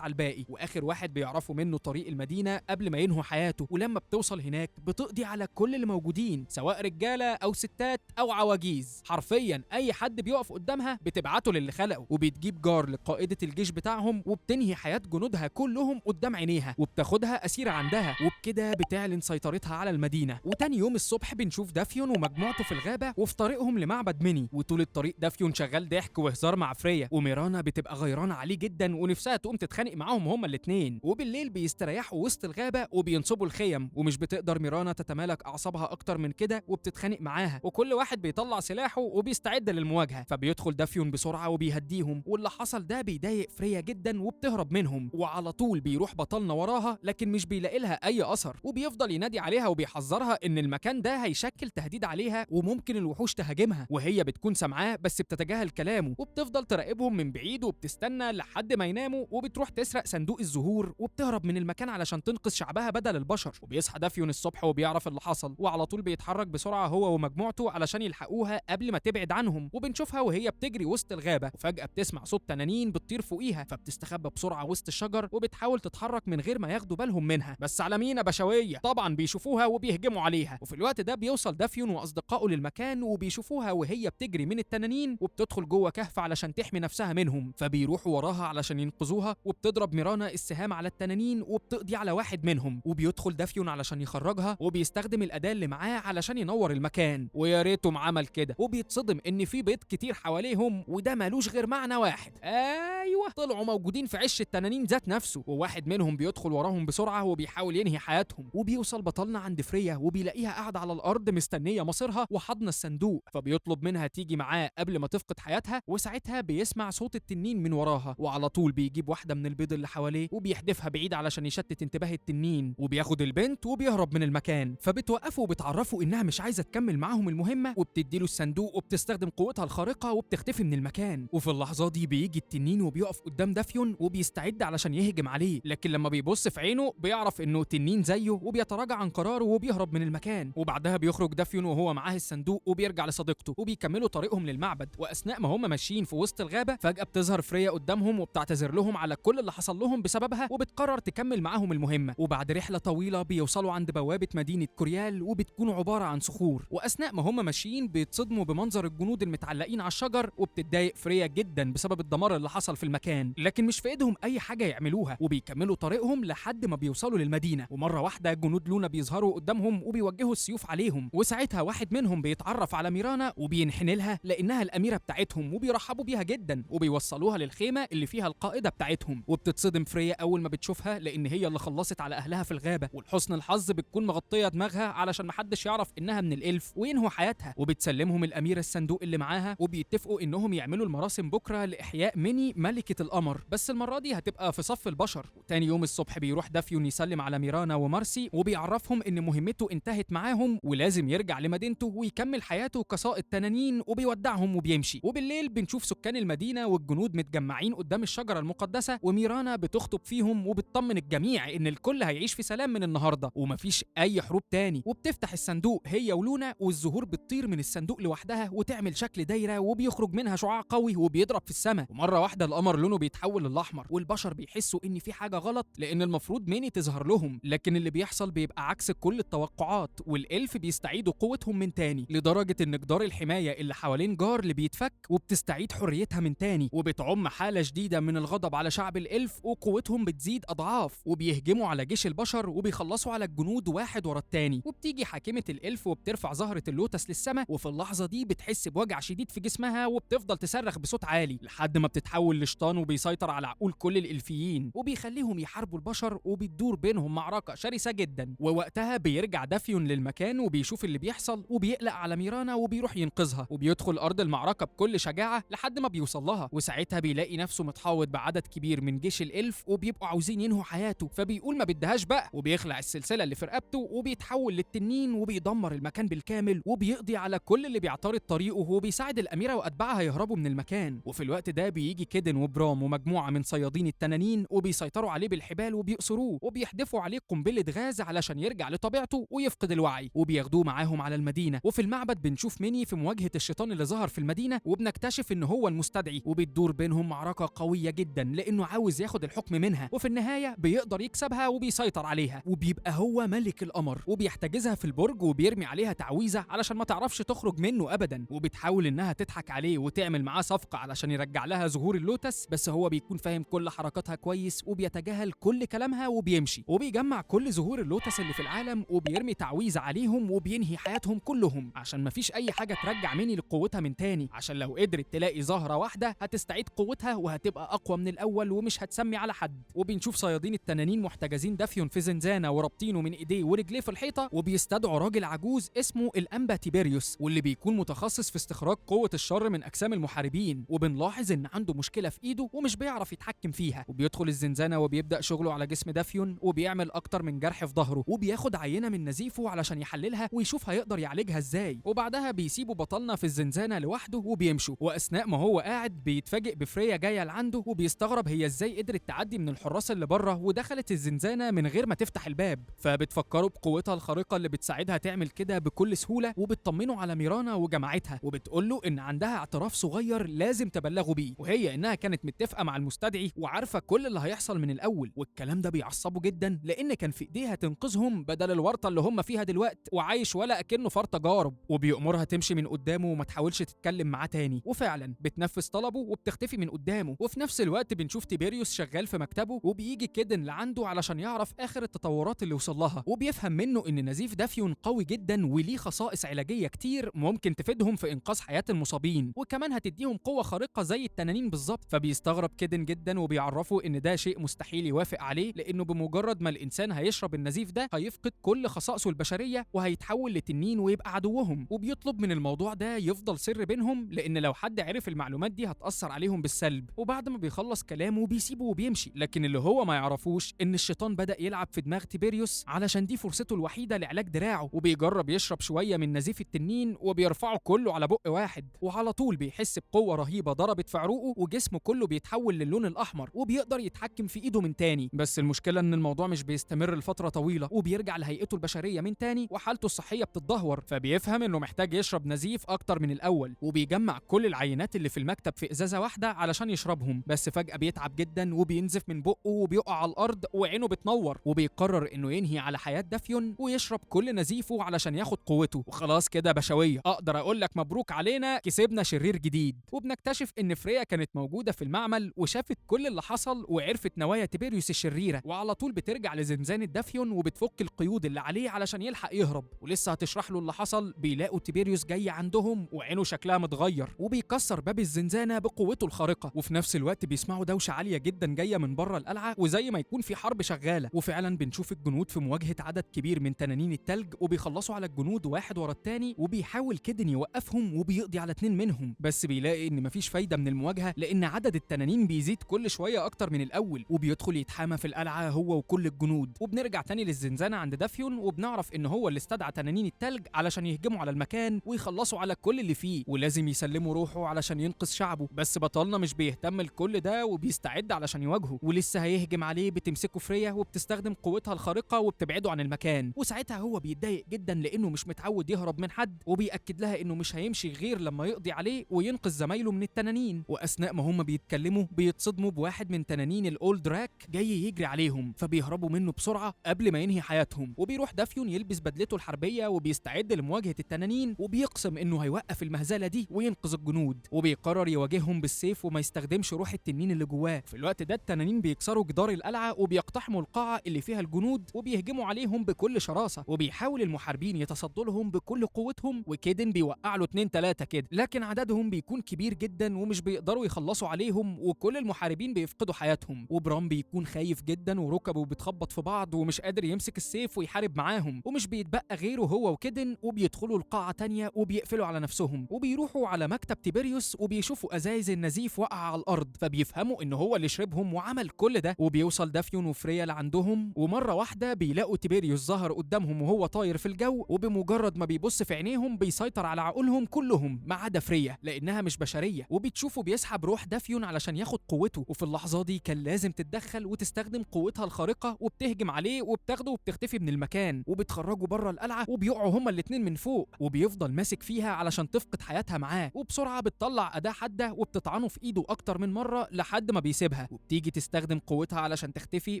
Speaker 1: على الباقي، واخر واحد بيعرفوا منه طريق المدينة قبل ما ينهوا حياته. ولما بتوصل هناك بتقضي على كل اللي موجودين، سواء رجالة او ستات او عواجيز، حرفيا اي حد بيقف قدامها بتبعته للي خلقه، وبتجيب جار لقائدة الجيش بتاعهم وبتنهي حياة جنودها كلهم قدام عينيها وبتاخدها أسيرة عندها، وبكده بتعلن سيطرتها على المدينة. وتاني يوم الصبح بنشوف دافيون ومجموعته في الغابة وفي طريقهم لمعبد ميني، وطول الطريق دافيون شغال ضحك وهزار مع فريا، وميرانا بتبقى غيرانة عليه جدا ونفسها تقوم تتخانق معاهم هما الاتنين. وبالليل بيستريحوا وسط الغابة وبينصبوا الخيم، ومش بتقدر ميرانا تتمالك أعصابها أكتر من كده وبتتخانق معاها، وكل واحد بيطلع سلاحه وبيستعد للمواجهة. فبيدخل دافيون بسرعة وبيهديهم، واللي حصل ده بيضايق فريا جدا وبتهرب منهم، وعلى طول بيروح بطلنا وراها لكن مش بيلاقي لها أي أثر، وبيفضل ينادي عليها وبيحذرها إن المكان ده هيشكل تهديد عليها وممكن الوحوش تهاجمها، وهي بتكون سامعاه بس بتتجاهل كلامه، وبتفضل تراقبهم من بعيد وبتستنى لحد ما يناموا، وبتروح تسرق صندوق الزهور وبتهرب من المكان علشان تنقذ شعبها بدل البشر. وبيصحى دافيون الصبح وبيعرف اللي حصل، وعلى طول بيتحرك بسرعة هو ومجموعته علشان يلحقوها قبل ما تبعد عنهم. وبنشوفها وهي بتجري وسط الغابة، وفجأة بتسمع صوت تنانين بتطير فوقيها، فبتستخبى بسرعة وسط الشجر وبتحاول تتحرك من غير ما ياخدوا بالهم منها. بس على مين يا بشوية؟ طبعا بيشوفوها وبيهجموا عليها. وفي الوقت ده بيوصل دافيون واصدقائه للمكان وبيشوفوها وهي بتجري من التنانين وبتدخل جوه كهف علشان تحمي نفسها منهم، فبيروحوا وراها علشان ينقذوها، وبتضرب ميرانا السهام على التنانين وبتقضي على واحد منهم، وبيدخل دافيون علشان يخرجها وبيستخدم الأداة اللي معاه علشان ينور المكان، ويا ريته عمل كده، وبيتصدم ان في بيض كتير حواليهم وده مالوش غير معنى واحد، ايوه طلعوا موجودين في عش التنانين ذات نفسه، وواحد منهم بيدخل وراهم بسرعه وبيحاول ينهي حياتهم. وبيوصل بطلنا عند فريا وبيلاقيها قاعده على الارض مستنيه مصيرها وحضن الصندوق، فبيطلب منها تيجي معاه قبل ما تفقد حياتها، وساعتها بيسمع صوت التنين من وراها، وعلى طول بيجيب واحده من البيض اللي حواليه وبيحدفها بعيد علشان يشتت انتباه التنين، وبياخد البنت وبيهرب من المكان. فبتوقفه وبتعرفه انها مش عايزه تكمل معاهم المهمه، وبتديله الصندوق وبتستخدم قوتها الخارقه وبتختفي من المكان. وفي اللحظه دي بيجي التنين وبيقف قدام دافيون وبيستعد علشان يهجم عليه، لكن لما بيبص في عينه بيعرف انه تنين زيه وبيتراجع عن قراره وبيهرب من المكان. وبعدها بيخرج دافيون وهو معاه الصندوق وبيرجع لصديقته وبيكملوا طريقهم للمعبد. واثناء ما هم ماشيين في وسط الغابه فجاه بتظهر فريا قدامهم وبتعتذر لهم على كل اللي حصل لهم بسببها، وبتقرر تكمل معاهم المهمه. وبعد رحله طويله بيوصلوا عند بوابه مدينه كوريال، وبتكون عباره عن صخور. واثناء ما هم ماشيين بيتصدموا بمنظر الجنود المتعلقين على الشجر، وبتتضايق فريا جدا بسبب الدمار اللي حصل في المكان، لكن مش في ايدهم اي حاجه يعملوها، وبيكملوا طريقهم لحد ما بيوصلوا للمدينه. ومره واحده جنود لونا بيظهروا قدامهم وبيوجهوا السيوف عليهم، وساعتها واحد منهم بيتعرف على ميرانا وبينحني لها لانها الاميره بتاعتهم، وبيرحبوا بيها جدا وبيوصلوها للخيمه اللي فيها القائده بتاعتهم. وبتتصدم فريا اول ما بتشوفها لان هي اللي خلصت على اهلها في الغابه، ولحسن الحظ بتكون مغطيه دماغها علشان محدش يعرف انها من الالف وينهوا حياتها. وبتسلمهم الاميره الصندوق اللي معاها، وبيتفقوا انهم يعملوا المراسم بكره لاحياء ميني ملكه القمر، بس المره دي هتبقى في صف البشر. وتاني يوم الصبح بيروح دافيون يسلم على ميرانا ومارسي وبيعرفهم ان مهمته انتهت معاهم ولازم يرجع لمدينته ويكمل حياته كسائق تنانين، وبيودعهم وبيمشي. وبالليل بنشوف سكان المدينه والجنود متجمعين قدام الشجره المقدسه، وميرانا بتخطب فيهم وبتطمن الجميع ان الكل هيعيش في سلام من النهارده ومفيش اي حروب تاني. وبتفتح الصندوق هي ولونا، والزهور بتطير من الصندوق لوحدها وتعمل شكل دايره وبيخرج منها شعاع قوي وبيضرب في السماء. ومره واحده القمر لونه بيتحول للاحمر، والبشر بيحسوا ان في حاجه غلط لان المفروض ميني تظهر لهم، لكن اللي بيحصل بيبقى عكس كل التوقعات، والالف بيستعيدوا قوتهم من تاني لدرجه ان جدار الحمايه اللي حوالين جار اللي بيتفك وبتستعيد حريتها من تاني، وبتعم حاله شديده من الغضب على شعب الالف وقوتهم بتزيد اضعاف، وبيهجموا على جيش البشر وبيخلصوا على الجنود واحد ورا التاني. وبتيجي حاكمه الالف وبترفع زهره اللوتس للسماء، وفي اللحظه دي بتحس بوجع شديد في جسمها وبتفضل تصرخ بصوت عالي لحد ما بتتحول لشيطان وبيسيطر على عقول كل الالفيين وبيخليهم يحاربوا البشر، وبتدور بينهم معركه شرسه جدا. ووقتها بيرجع دافيون للمكان وبيشوف اللي بيحصل وبيقلق على ميرانا وبيروح ينقذها، وبيدخل ارض المعركه بكل شجاعه لحد ما بيوصل لها. وساعتها بيلاقي نفسه متحوط بعدد كبير من جيش الالف وبيبقوا عاوزين ينهوا حياته، فبيقول ما بدهاش بقى، وبيخلع السلسله اللي في رقبته وبيتحول للتنين وبيدمر المكان بالكامل وبيقضي على كل اللي بيعترض طريقه، وبيساعد الاميره واتباعها يهربوا من المكان. وفي الوقت ده بيجي كيدن وبرام ومجموعه من صيادين التنانين وبيسيطروا عليه بالحبال وبيأسروه وبيحدفوا عليه قنبله غاز علشان يرجع لطبيعته ويفقد الوعي، وبياخدوه معاهم على المدينه. وفي المعبد بنشوف ميني في مواجهه الشيطان اللي ظهر في المدينه، الزنزانة وبنكتشف إن هو المستدعي، وبتدور بينهم معركة قوية جدا لأنه عاوز ياخد الحكم منها، وفي النهاية بيقدر يكسبها وبيسيطر عليها، وبيبقى هو ملك القمر، وبيحتجزها في البرج وبيرمي عليها تعويذة علشان ما تعرفش تخرج منه أبدا، وبتحاول إنها تضحك عليه وتعمل معاه صفقة علشان يرجع لها زهور اللوتس، بس هو بيكون فاهم كل حركاتها كويس وبيتجاهل كل كلامها وبيمشي، وبيجمع كل زهور اللوتس اللي في العالم وبيرمي تعويذة عليهم وبينهي حياتهم كلهم عشان مفيش أي حاجة ترجع ميني لقوتها من تاني، عشان لو قدرت تلاقي زهرة واحدة هتستعيد قوتها وهتبقى أقوى من الأول ومش هتسمي على حد. وبنشوف صيادين التنانين محتجزين دافيون في زنزانة ورابطينه من إيديه ورجليه في الحيطة، وبيستدعوا راجل عجوز اسمه الأنبا تيبيريوس واللي بيكون متخصص في استخراج قوة الشر من أجسام المحاربين، وبنلاحظ إن عنده مشكلة في إيده ومش بيعرف يتحكم فيها، وبيدخل الزنزانة وبيبدأ شغله على جسم دافيون وبيعمل أكتر من جرح في ظهره، وبياخد عينة من نزيفه علشان يحللها ويشوف هيقدر يعالجها إزاي، وبعدها بيسيبوا بطلنا في الزنزانة لوحده وبيمشوا، وأثناء ما هو قاعد بيتفاجئ بفريا جاية لعنده وبيستغرب هي إزاي قدرت تعدي من الحراس اللي بره ودخلت الزنزانة من غير ما تفتح الباب، فبتفكره بقوتها الخارقة اللي بتساعدها تعمل كده بكل سهولة، وبتطمنه على ميرانا وجماعتها وبتقول له إن عندها اعتراف صغير لازم تبلغوا بيه، وهي إنها كانت متفقة مع المستدعي وعارفة كل اللي هيحصل من الأول، والكلام ده بيعصبه جدا لأن كان في إيديها تنقذهم بدل الورطة اللي هم فيها دلوقت وعايش ولا أكنه فرط تجارب، وبيأمرها تمشي من قدامه وما تحاولش تتكلم معاه تاني، وفعلا بتنفذ طلبه وبتختفي من قدامه. وفي نفس الوقت بنشوف تيبيريوس شغال في مكتبه وبيجي كيدن لعنده علشان يعرف آخر التطورات اللي وصل لها، وبيفهم منه إن نزيف دافيون قوي جدا وليه خصائص علاجية كتير ممكن تفيدهم في إنقاذ حياة المصابين، وكمان هتديهم قوة خارقة زي التنانين بالظبط. فبيستغرب كيدن جدا وبيعرفه إن ده شيء مستحيل يوافق عليه، لأنه بمجرد ما الإنسان هيشرب النزيف ده هيفقد كل خصائصه البشرية وهيتحول لتنين ويبقى عدوهم، وبيطلب من الموضوع ده يفضل سر بينهم لأن لو حد عرف المعلومات دي هتأثر عليهم بالسلب. وبعد ما بيخلص كلامه بيسيبه وبيمشي، لكن اللي هو ما يعرفوش إن الشيطان بدأ يلعب في دماغ تيبيريوس علشان دي فرصته الوحيدة لعلاج دراعه، وبيجرب يشرب شوية من نزيف التنين وبيرفعه كله على بق واحد، وعلى طول بيحس بقوة رهيبة ضربت في عروقه وجسمه كله بيتحول للون الأحمر وبيقدر يتحكم في إيده من تاني. بس المشكلة إن الموضوع مش بيستمر لفترة طويلة وبيرجع لهيئته البشرية من تاني وحالته الصحية بتتدهور، فبيفهم إنه محتاج يشرب نزيف أكتر من الأول، وبيجمع كل العينات اللي في المكتب في إزازة واحدة علشان يشربهم، بس فجأة بيتعب جدا وبينزف من بقه وبيقع على الأرض وعينه بتنور، وبيقرر إنه ينهي على حياة دافيون ويشرب كل نزيفه علشان ياخد قوته. وخلاص كده بشوية أقدر أقول لك مبروك علينا، كسبنا شرير جديد. وبنكتشف إن فريا كانت موجودة في المعمل وشافت كل اللي حصل وعرفت نوايا تيبيريوس الشريرة، وعلى طول بترجع لزنزانة دافيون وبتفك القيود اللي عليه علشان يلحق يهرب، ولسه هتشرح له اللي حصل بيلاقوا تيبيريوس جاي عندهم وعينه شكلها متغير وبيكسر باب الزنزانة بقوته الخارقة، وفي نفس الوقت بيسمعوا دوشة عالية جدا جاية من بره القلعة وزي ما يكون في حرب شغالة، وفعلا بنشوف الجنود في مواجهة عدد كبير من تنانين التلج وبيخلصوا على الجنود واحد ورا التاني، وبيحاول كيدن يوقفهم وبيقضي على 2 منهم، بس بيلاقي ان مفيش فايدة من المواجهة لان عدد التنانين بيزيد كل شوية اكتر من الاول، وبيدخل يتحامى في القلعة هو وكل الجنود. وبنرجع تاني للزنزانة عند دافيون وبنعرف ان هو اللي استدعى تنانين التلج علشان يهجموا على المكان ويخلصوا على كل اللي فيه ولازم يسلموا روحه علشان ينقذ شعبه، بس بطلنا مش بيهتم لكل ده وبيستعد علشان يواجهه، ولسه هيهجم عليه بتمسكه فريا وبتستخدم قوتها الخارقة وبتبعده عن المكان، وساعتها هو بيتضايق جدا لانه مش متعود يهرب من حد، وبيأكد لها انه مش هيمشي غير لما يقضي عليه وينقذ زمايله من التنانين. واثناء ما هم بيتكلموا بيتصدموا بواحد من تنانين الاولد راك جاي يجري عليهم، فبيهربوا منه بسرعة قبل ما ينهي حياتهم، وبيروح دافيون يلبس بدلته الحربية وبيستعد لمواجهة التنانين وبيقسم انه هيوقف المهزلة دي وينقذ الجنود، وبيقرر يواجههم بالسيف وما يستخدمش روح التنين اللي جواه. في الوقت ده التنانين بيكسروا جدار القلعة وبيقتحموا القاعة اللي فيها الجنود وبيهجموا عليهم بكل شراسة، وبيحاول المحاربين يتصدوا لهم بكل قوتهم، وكيدن بيوقع له 2-3 كده، لكن عددهم بيكون كبير جدا ومش بيقدروا يخلصوا عليهم وكل المحاربين بيفقدوا حياتهم، وبرام بيكون خايف جدا وركبه بتخبط في بعض ومش قادر يمسك السيف ويحارب معاهم، ومش بيتبقى غيره هو وكيدن، وبيدخلوا القاعة تانية وبيقفلوا على نفسهم وبيروحوا على مكتب تيبيريوس وبيشوفوا ازايز النزيف وقع على الارض، فبيفهموا ان هو اللي شربهم وعمل كل ده، وبيوصل دافيون وفريا لعندهم ومرة واحدة بيلاقوا تيبيريوس ظهر قدامهم وهو طاير في الجو، وبمجرد ما بيبص في عينيهم بيسيطر على عقولهم كلهم ما عدا فريا لانها مش بشرية، وبتشوفه بيسحب روح دافيون علشان ياخد قوته، وفي اللحظة دي كان لازم تتدخل وتستخدم قوتها الخارقة وبتهجم عليه وبتاخده وبتختفي من المكان وبتخرجه بره القلعة وبيقعوا هما الاتنين من فوق، وبيفضل ماسك فيها علشان تفقد حياتها معاه، معاه، وبسرعه بتطلع اداه حاده وبتطعنه في ايده اكتر من مره لحد ما بيسيبها، وبتيجي تستخدم قوتها علشان تختفي،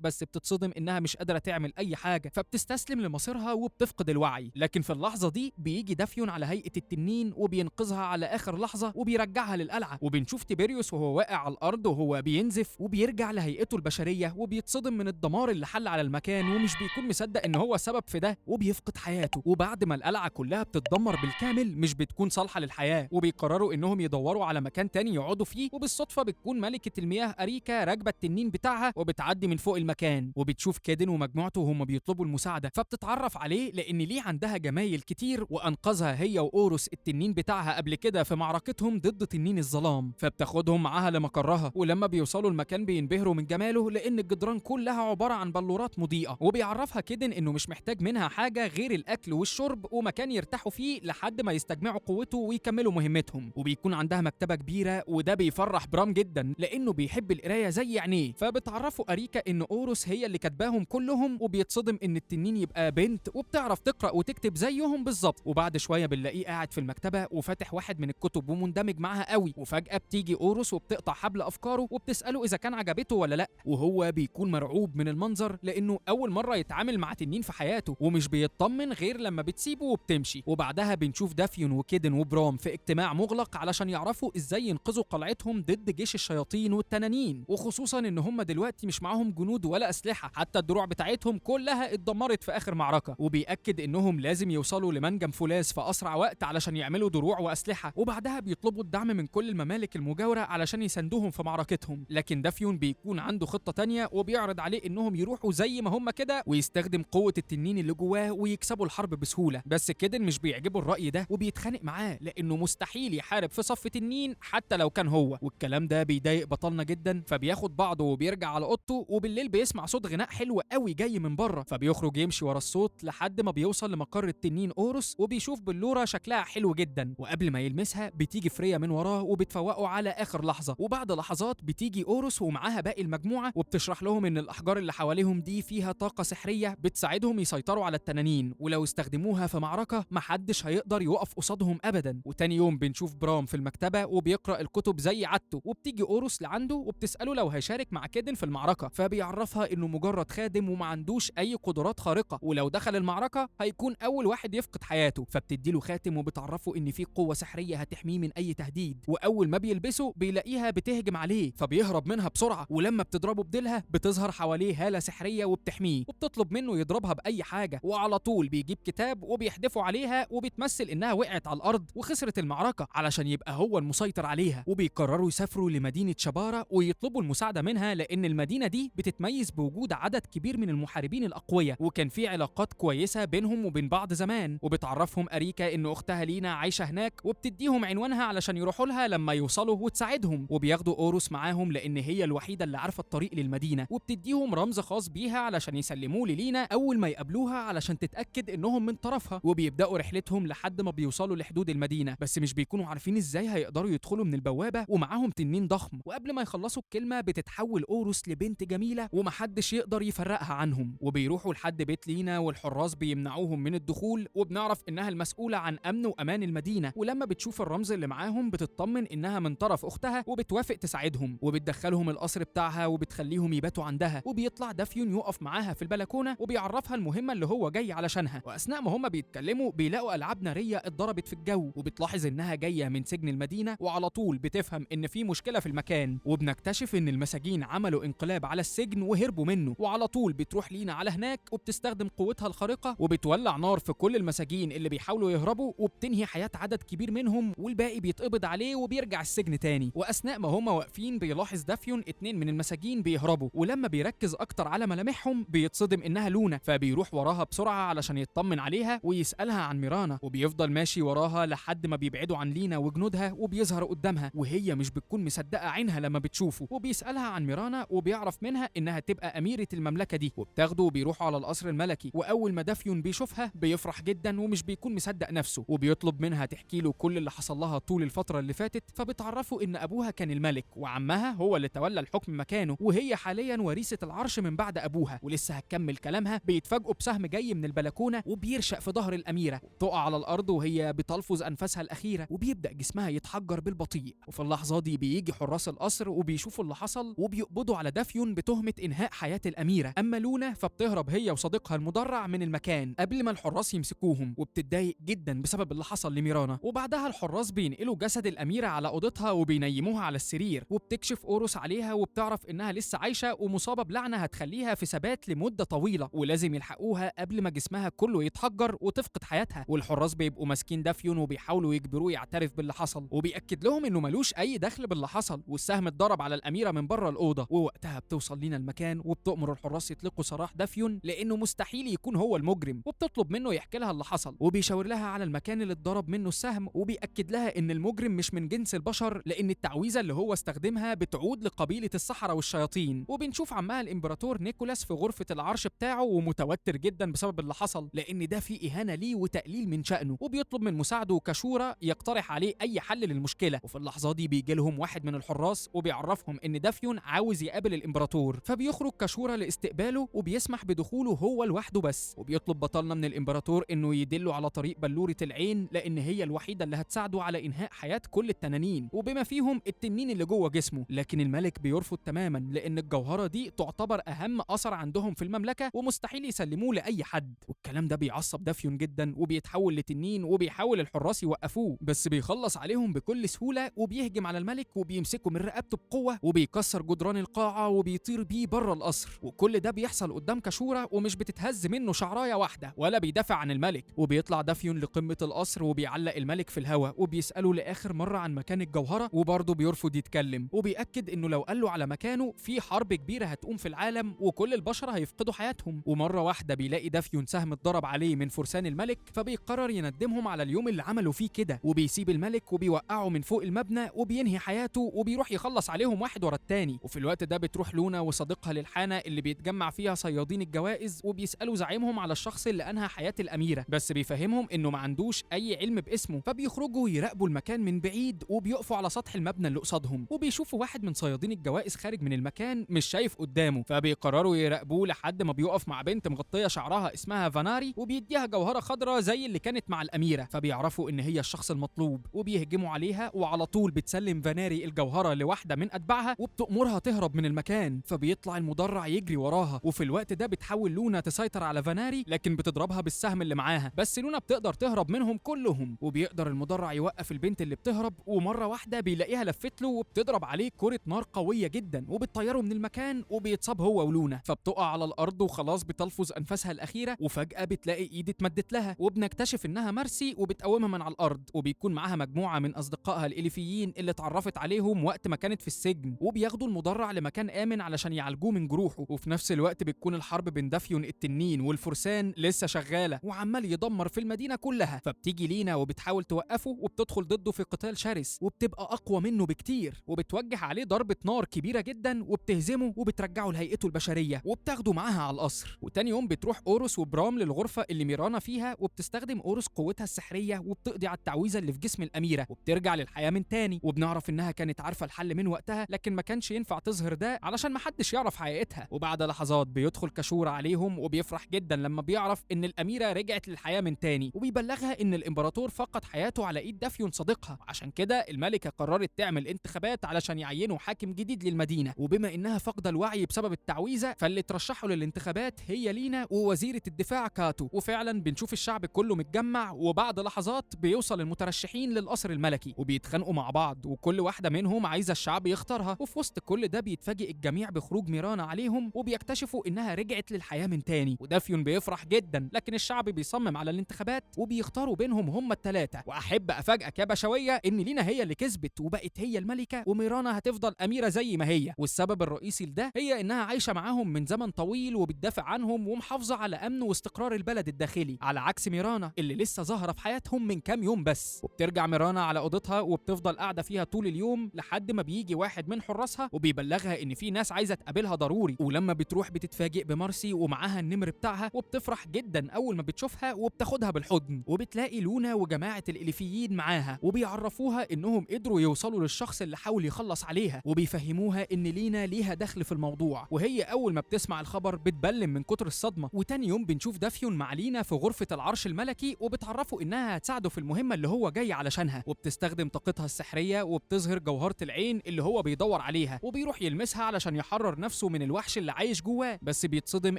Speaker 1: بس بتتصدم انها مش قادره تعمل اي حاجه، فبتستسلم لمصيرها وبتفقد الوعي. لكن في اللحظه دي بيجي دافيون على هيئه التنين وبينقذها على اخر لحظه وبيرجعها للقلعه، وبنشوف تيبيريوس وهو واقع على الارض وهو بينزف وبيرجع لهيئته البشريه، وبيتصدم من الدمار اللي حل على المكان ومش بيكون مصدق ان هو سبب في ده، وبيفقد حياته. وبعد ما القلعه كلها بتتدمر بالكامل مش بتكون صالحه للحياه، وبيقرروا انهم يدوروا على مكان تاني يقعدوا فيه، وبالصدفه بتكون ملكه المياه اريكا راكبه التنين بتاعها وبتعدي من فوق المكان، وبتشوف كيدن ومجموعته وهم بيطلبوا المساعده، فبتتعرف عليه لان ليه عندها جمايل كتير وانقذها هي واوروس التنين بتاعها قبل كده في معركتهم ضد تنين الظلام، فبتاخدهم معاها لمقرها. ولما بيوصلوا المكان بينبهروا من جماله لان الجدران كلها عباره عن بلورات مضيئه، وبيعرفها كيدن انه مش محتاج منها حاجه غير الاكل والشرب ومكان يرتاحوا فيه لحد ما يستجمعوا قوته ويكملوا مهمتهم. وبيكون عندها مكتبه كبيره وده بيفرح برام جدا لانه بيحب القرايه زي عينيه، فبتعرفوا اريكا ان اوروس هي اللي كاتباهم كلهم، وبيتصدم ان التنين يبقى بنت وبتعرف تقرا وتكتب زيهم بالظبط. وبعد شويه بنلاقيه قاعد في المكتبه وفاتح واحد من الكتب ومندمج معاها قوي، وفجاه بتيجي اوروس وبتقطع حبل افكاره وبتساله اذا كان عجبته ولا لا، وهو بيكون مرعوب من المنظر لانه اول مره يتعامل مع تنين في حياته ومش بيطمن غير لما بتسيبه وبتمشي. وبعدها بنشوف دافيون وكيدن وبرام في اجتماع مغلق علشان يعرفوا ازاي ينقذوا قلعتهم ضد جيش الشياطين والتنانين، وخصوصا ان هم دلوقتي مش معاهم جنود ولا اسلحه، حتى الدروع بتاعتهم كلها اتدمرت في اخر معركه. وبيأكد انهم لازم يوصلوا لمنجم فولاذ في اسرع وقت علشان يعملوا دروع واسلحه، وبعدها بيطلبوا الدعم من كل الممالك المجاوره علشان يساندوهم في معركتهم. لكن دافيون بيكون عنده خطه تانية وبيعرض عليه انهم يروحوا زي ما هم كده ويستخدم قوه التنين اللي جواه ويكسبوا الحرب بسهوله، بس كيدن مش بيعجبه الراي ده وبيتخانق معاه لانه مستحيل يحارب في صف تنين حتى لو كان هو، والكلام ده بيضايق بطلنا جدا، فبياخد بعضه وبيرجع على اوضته. وبالليل بيسمع صوت غناء حلو قوي جاي من بره، فبيخرج يمشي ورا الصوت لحد ما بيوصل لمقر التنين اوروس، وبيشوف بلوره شكلها حلو جدا، وقبل ما يلمسها بتيجي فريا من وراه وبتفوقه على اخر لحظه. وبعد لحظات بتيجي اوروس ومعاها باقي المجموعه وبتشرح لهم ان الاحجار اللي حواليهم دي فيها طاقه سحريه بتساعدهم يسيطروا على التنانين، ولو استخدموها في معركه محدش هيقدر يقف قصادهم ابدا. وتاني يوم بنشوف برام في المكتبه وبيقرا الكتب زي عادته، وبتيجي اوروس لعنده وبتساله لو هيشارك مع كيدن في المعركه، فبيعرفها انه مجرد خادم وما عندوش اي قدرات خارقه، ولو دخل المعركه هيكون اول واحد يفقد حياته. فبتديله خاتم وبتعرفه ان في قوه سحريه هتحميه من اي تهديد، واول ما بيلبسه بيلاقيها بتهجم عليه فبيهرب منها بسرعه، ولما بتضربه بديلها بتظهر حواليه هاله سحريه وبتحميه، وبتطلب منه يضربها باي حاجه، وعلى طول بيجيب كتاب وبيحدفه عليها وبتمثل انها وقعت على الارض وخسرت المعركه علشان يبقى هو المسيطر عليها. وبيقرروا يسافروا لمدينه شباره ويطلبوا المساعده منها لان المدينه دي بتتميز بوجود عدد كبير من المحاربين الاقوياء، وكان في علاقات كويسه بينهم وبين بعض زمان. وبتعرفهم اريكا ان اختها لينا عايشه هناك وبتديهم عنوانها علشان يروحوا لها لما يوصلوا وتساعدهم، وبياخدوا اوروس معاهم لان هي الوحيده اللي عارفه الطريق للمدينه، وبتديهم رمز خاص بيها علشان يسلموه للينا اول ما يقابلوها علشان تتاكد انهم من طرفها. وبيبداوا رحلتهم لحد ما بيوصلوا لحدود المدينه، بس مش بيكونوا عارفين ازاي هيقدروا يدخلوا من البوابه ومعاهم تنين ضخم. وقبل ما يخلصوا الكلمه بتتحول اوروس لبنت جميله ومحدش يقدر يفرقها عنهم، وبيروحوا لحد بيت لينا والحراس بيمنعوهم من الدخول، وبنعرف انها المسؤوله عن امن وامان المدينه. ولما بتشوف الرمز اللي معاهم بتطمن انها من طرف اختها وبتوافق تساعدهم، وبتدخلهم القصر بتاعها وبتخليهم يباتوا عندها. وبيطلع دافيون يقف معاها في البلكونه وبيعرفها المهمه اللي هو جاي علشانها، واثناء ما هما بيتكلموا بيلاقوا العاب ناريه اتضربت في الجو، وبتلاحظ انها جايه من سجن المدينه، وعلى طول بتفهم ان في مشكله في المكان. وبنكتشف ان المساجين عملوا انقلاب على السجن وهربوا منه، وعلى طول بتروح لينا على هناك وبتستخدم قوتها الخارقه وبتولع نار في كل المساجين اللي بيحاولوا يهربوا، وبتنهي حياه عدد كبير منهم، والباقي بيتقبض عليه وبيرجع السجن تاني. واثناء ما هما واقفين بيلاحظ دافيون 2 من المساجين بيهربوا، ولما بيركز اكتر على ملامحهم بيتصدم انها لونا، فبيروح وراها بسرعه علشان يطمن عليها ويسالها عن ميرانا، وبيفضل ماشي وراها لحد ما بيبعدوا عن لينا وجنودها وبيظهر قدامها، وهي مش بتكون مصدقه عينها لما بتشوفه، وبيسالها عن ميرانا وبيعرف منها انها تبقى اميره المملكه دي، وبتاخده وبيروحوا على القصر الملكي. واول ما دافيون بيشوفها بيفرح جدا ومش بيكون مصدق نفسه، وبيطلب منها تحكي له كل اللي حصل لها طول الفتره اللي فاتت، فبتعرفه ان ابوها كان الملك وعمها هو اللي تولى الحكم مكانه، وهي حاليا وريثه العرش من بعد ابوها. ولسه هتكمل كلامها بيتفاجئوا بسهم جاي من البلكونه وبيرشق في ظهر الاميره، وبتقع على الارض وهي بتلفظ انفاسها الاخيره، وبيبدأ جسمها يتحجر بالبطيء. وفي اللحظة دي بيجي حراس القصر وبيشوفوا اللي حصل وبيقبضوا على دافيون بتهمة إنهاء حياة الأميرة. أما لونا فبتهرب هي وصديقها المدرع من المكان قبل ما الحراس يمسكوهم، وبتتضايق جدا بسبب اللي حصل لميرانا. وبعدها الحراس بينقلوا جسد الأميرة على أوضتها وبينيموها على السرير، وبتكشف أوروس عليها وبتعرف إنها لسه عايشة ومصابة بلعنة هتخليها في ثبات لمدة طويلة، ولازم يلحقوها قبل ما جسمها كله يتحجر وتفقد حياتها. والحراس بيبقوا ماسكين دافيون وبيحاولوا يجبروه يعترف باللي حصل، وبيأكد لهم إنه ملوش أي دخل باللي حصل، والسهم اتضرب على الأميرة من بره الأوضة. ووقتها بتوصل لينا المكان وبتأمر الحراس يطلقوا سراح دافيون لأنه مستحيل يكون هو المجرم، وبتطلب منه يحكي لها اللي حصل، وبيشاور لها على المكان اللي اتضرب منه السهم، وبيأكد لها إن المجرم مش من جنس البشر لأن التعويذة اللي هو استخدمها بتعود لقبيلة السحرة والشياطين. وبنشوف عمها الإمبراطور نيكولاس في غرفة العرش بتاعه ومتوتر جدا بسبب اللي حصل لأن ده فيه إهانة ليه وتقليل من شأنه، وبيطلب من مساعده كشورة يقترح عليه أي حل للمشكلة. وفي اللحظة دي بيجي لهم واحد من الحراس وبيعرفهم إن دافيون عاوز يقابل الإمبراطور، فبيخرج كشورة لاستقباله وبيسمح بدخوله هو لوحده بس. وبيطلب بطلنا من الإمبراطور إنه يدله على طريق بلورة العين لأن هي الوحيدة اللي هتساعده على إنهاء حياة كل التنانين وبما فيهم التنين اللي جوه جسمه. لكن الملك بيرفض تماما لأن الجوهرة دي تعتبر أهم أثر عندهم في المملكة ومستحيل يسلموه لأي حد. والكلام ده بيعصب دافيون جدا وبيتحول لتنين، وبيحاول الحراس يوقفوه بس بيخلص عليهم بكل سهولة وبيهجم على الملك وبيمسكه من رقبته بقوة وبيكسر جدران القاعة وبيطير بيه بره القصر. وكل ده بيحصل قدام كشورة ومش بتتهز منه شعراية واحدة ولا بيدافع عن الملك. وبيطلع دافيون لقمة القصر وبيعلق الملك في الهواء وبيسأله لآخر مرة عن مكان الجوهرة وبرضه بيرفض يتكلم، وبيأكد إنه لو قال له على مكانه في حرب كبيرة هتقوم في العالم وكل البشر هيفقدوا حياتهم. ومرة واحدة بيلاقي دافيون سهم اتضرب عليه من فرسان الملك، فبيقرر يندمهم على اليوم اللي عملوا فيه كده، وبيسيب الملك وبيوقعه من فوق المبنى وبينهي حياته وبيروح يخلص عليهم واحد ورا التاني. وفي الوقت ده بتروح لونا وصديقها للحانة اللي بيتجمع فيها صيادين الجوائز وبيسألوا زعيمهم على الشخص اللي أنهى حياة الأميرة، بس بيفهمهم إنه ما عندوش أي علم باسمه. فبيخرجوا يراقبوا المكان من بعيد وبيقفوا على سطح المبنى اللي قصادهم، وبيشوفوا واحد من صيادين الجوائز خارج من المكان مش شايف قدامه، فبيقرروا يراقبوه لحد ما بيقف مع بنت مغطية شعرها اسمها فاناري وبيديها جوهرة خضراء زي اللي كانت مع الأميرة، فبيعرفوا إن هي الشخص المطلوب وبيهجموا عليها. وعلى طول بتسلم فاناري الجوهرة لواحدة من أتباعها وبتأمرها تهرب من المكان، فبيطلع المدرع يجري وراها. وفي الوقت ده بتحاول لونا تسيطر على فاناري لكن بتضربها بالسهم اللي معاها، بس لونا بتقدر تهرب منهم كلهم. وبيقدر المدرع يوقف البنت اللي بتهرب، ومرة واحدة بيلاقيها لفت له وبتضرب عليه كرة نار قوية جدا وبتطيره من المكان وبيتصاب هو ولونا، فبتقع على الأرض وخلاص بتلفظ أنفاسها الأخيرة. وفجأة بتلاقي إيد اتمدت لها وبنكتشف إنها مارسي وبتقومها من على الأرض، وبيكون معاها مجموعة من أصدقائها الإليفيين اللي اتعرفت عليهم وقت ما كانت في السجن، وبياخدوا المدرع لمكان آمن علشان يعالجوه من جروحه. وفي نفس الوقت بتكون الحرب بين دافيون التنين والفرسان لسه شغالة وعمال يدمر في المدينة كلها، فبتيجي لينا وبتحاول توقفه وبتدخل ضده في قتال شرس وبتبقى أقوى منه بكتير، وبتوجه عليه ضربة نار كبيرة جدا وبتهزمه وبترجعه لهيئته البشرية وبتاخده معاها على القصر. وتاني يوم بتروح أوروس وبرام للغرفة اللي ميرانا فيها، وبتستخدم أوروس قوتها السحرية وبتقضي على التعويذة اللي في جسم الأميرة وبترجع للحياة من تاني. وبنعرف إنها كانت عارفة الحل من وقتها لكن ما كانش ينفع تظهر ده علشان ما حدش يعرف حقيقتها. وبعد لحظات بيدخل كشورة عليهم وبيفرح جدا لما بيعرف إن الأميرة رجعت للحياة من تاني، وبيبلغها إن الإمبراطور فقد حياته على إيد دافيون صديقها، عشان كده الملكة قررت تعمل انتخابات علشان يعينوا حاكم جديد للمدينة. وبما إنها فاقدة الوعي بسبب التعويذة فاللي ترشحوا للانتخابات هي لينا ووزيرة الدفاع كاتو. وفعلا بنشوف الشعب كله متجمع، وبعد لحظات بيوصل المترشحين للقصر الملكي وبيتخانقوا مع بعض وكل واحدة منهم عايزة الشعب يختارها. وفي وسط كل ده بيتفاجئ الجميع بخروج ميرانا عليهم وبيكتشفوا إنها رجعت للحياة من تاني، ودافيون بيفرح جدا لكن الشعب بيصمم على الانتخابات وبيختاروا بينهم هم الثلاثة. وأحب أفاجئك يا بشوية إن لينا هي اللي كسبت وبقت هي الملكة، وميرانا هتفضل أميرة زي ما هي، والسبب الرئيسي لده هي إنها عايشة معاهم من زمن طويل وبتدافع عنهم ومحافظة على أمن واستقرار البلد الداخلي، على عكس ميرانا اللي لسه ظاهرة في حياتهم من كام يوم بس. وبترجع ميرانا على أوضتها وبتفضل قاعدة فيها طول اليوم لحد ما بيجي واحد من حراسها وبيبلغها إن في ناس عايزة تقابلها ضروري. ولما بتروح بتتفاجئ بمارسي ومعاها النمر بتاعها وبتفرح جدا أول ما بتشوفها وبتاخدها بالحضن، وبتلاقي لونا وجماعة الإليفيين معاها وبيعرفوها إنهم قدروا يوصلوا للشخص اللي حاول يخلص عليها، وبيفهموها إن لينا ليها دخل في الموضوع. وهي أول ما بتسمع الخبر بتبلم من كتر الصدمة. وتاني يوم بنشوف دافيون مع لينا في غرفة العرش الملكي وبتعرفوا إنها هتساعده في المهمة اللي هو جاي جاي علشانها، وبتستخدم طاقتها السحريه وبتظهر جوهره العين اللي هو بيدور عليها، وبيروح يلمسها علشان يحرر نفسه من الوحش اللي عايش جواه. بس بيتصدم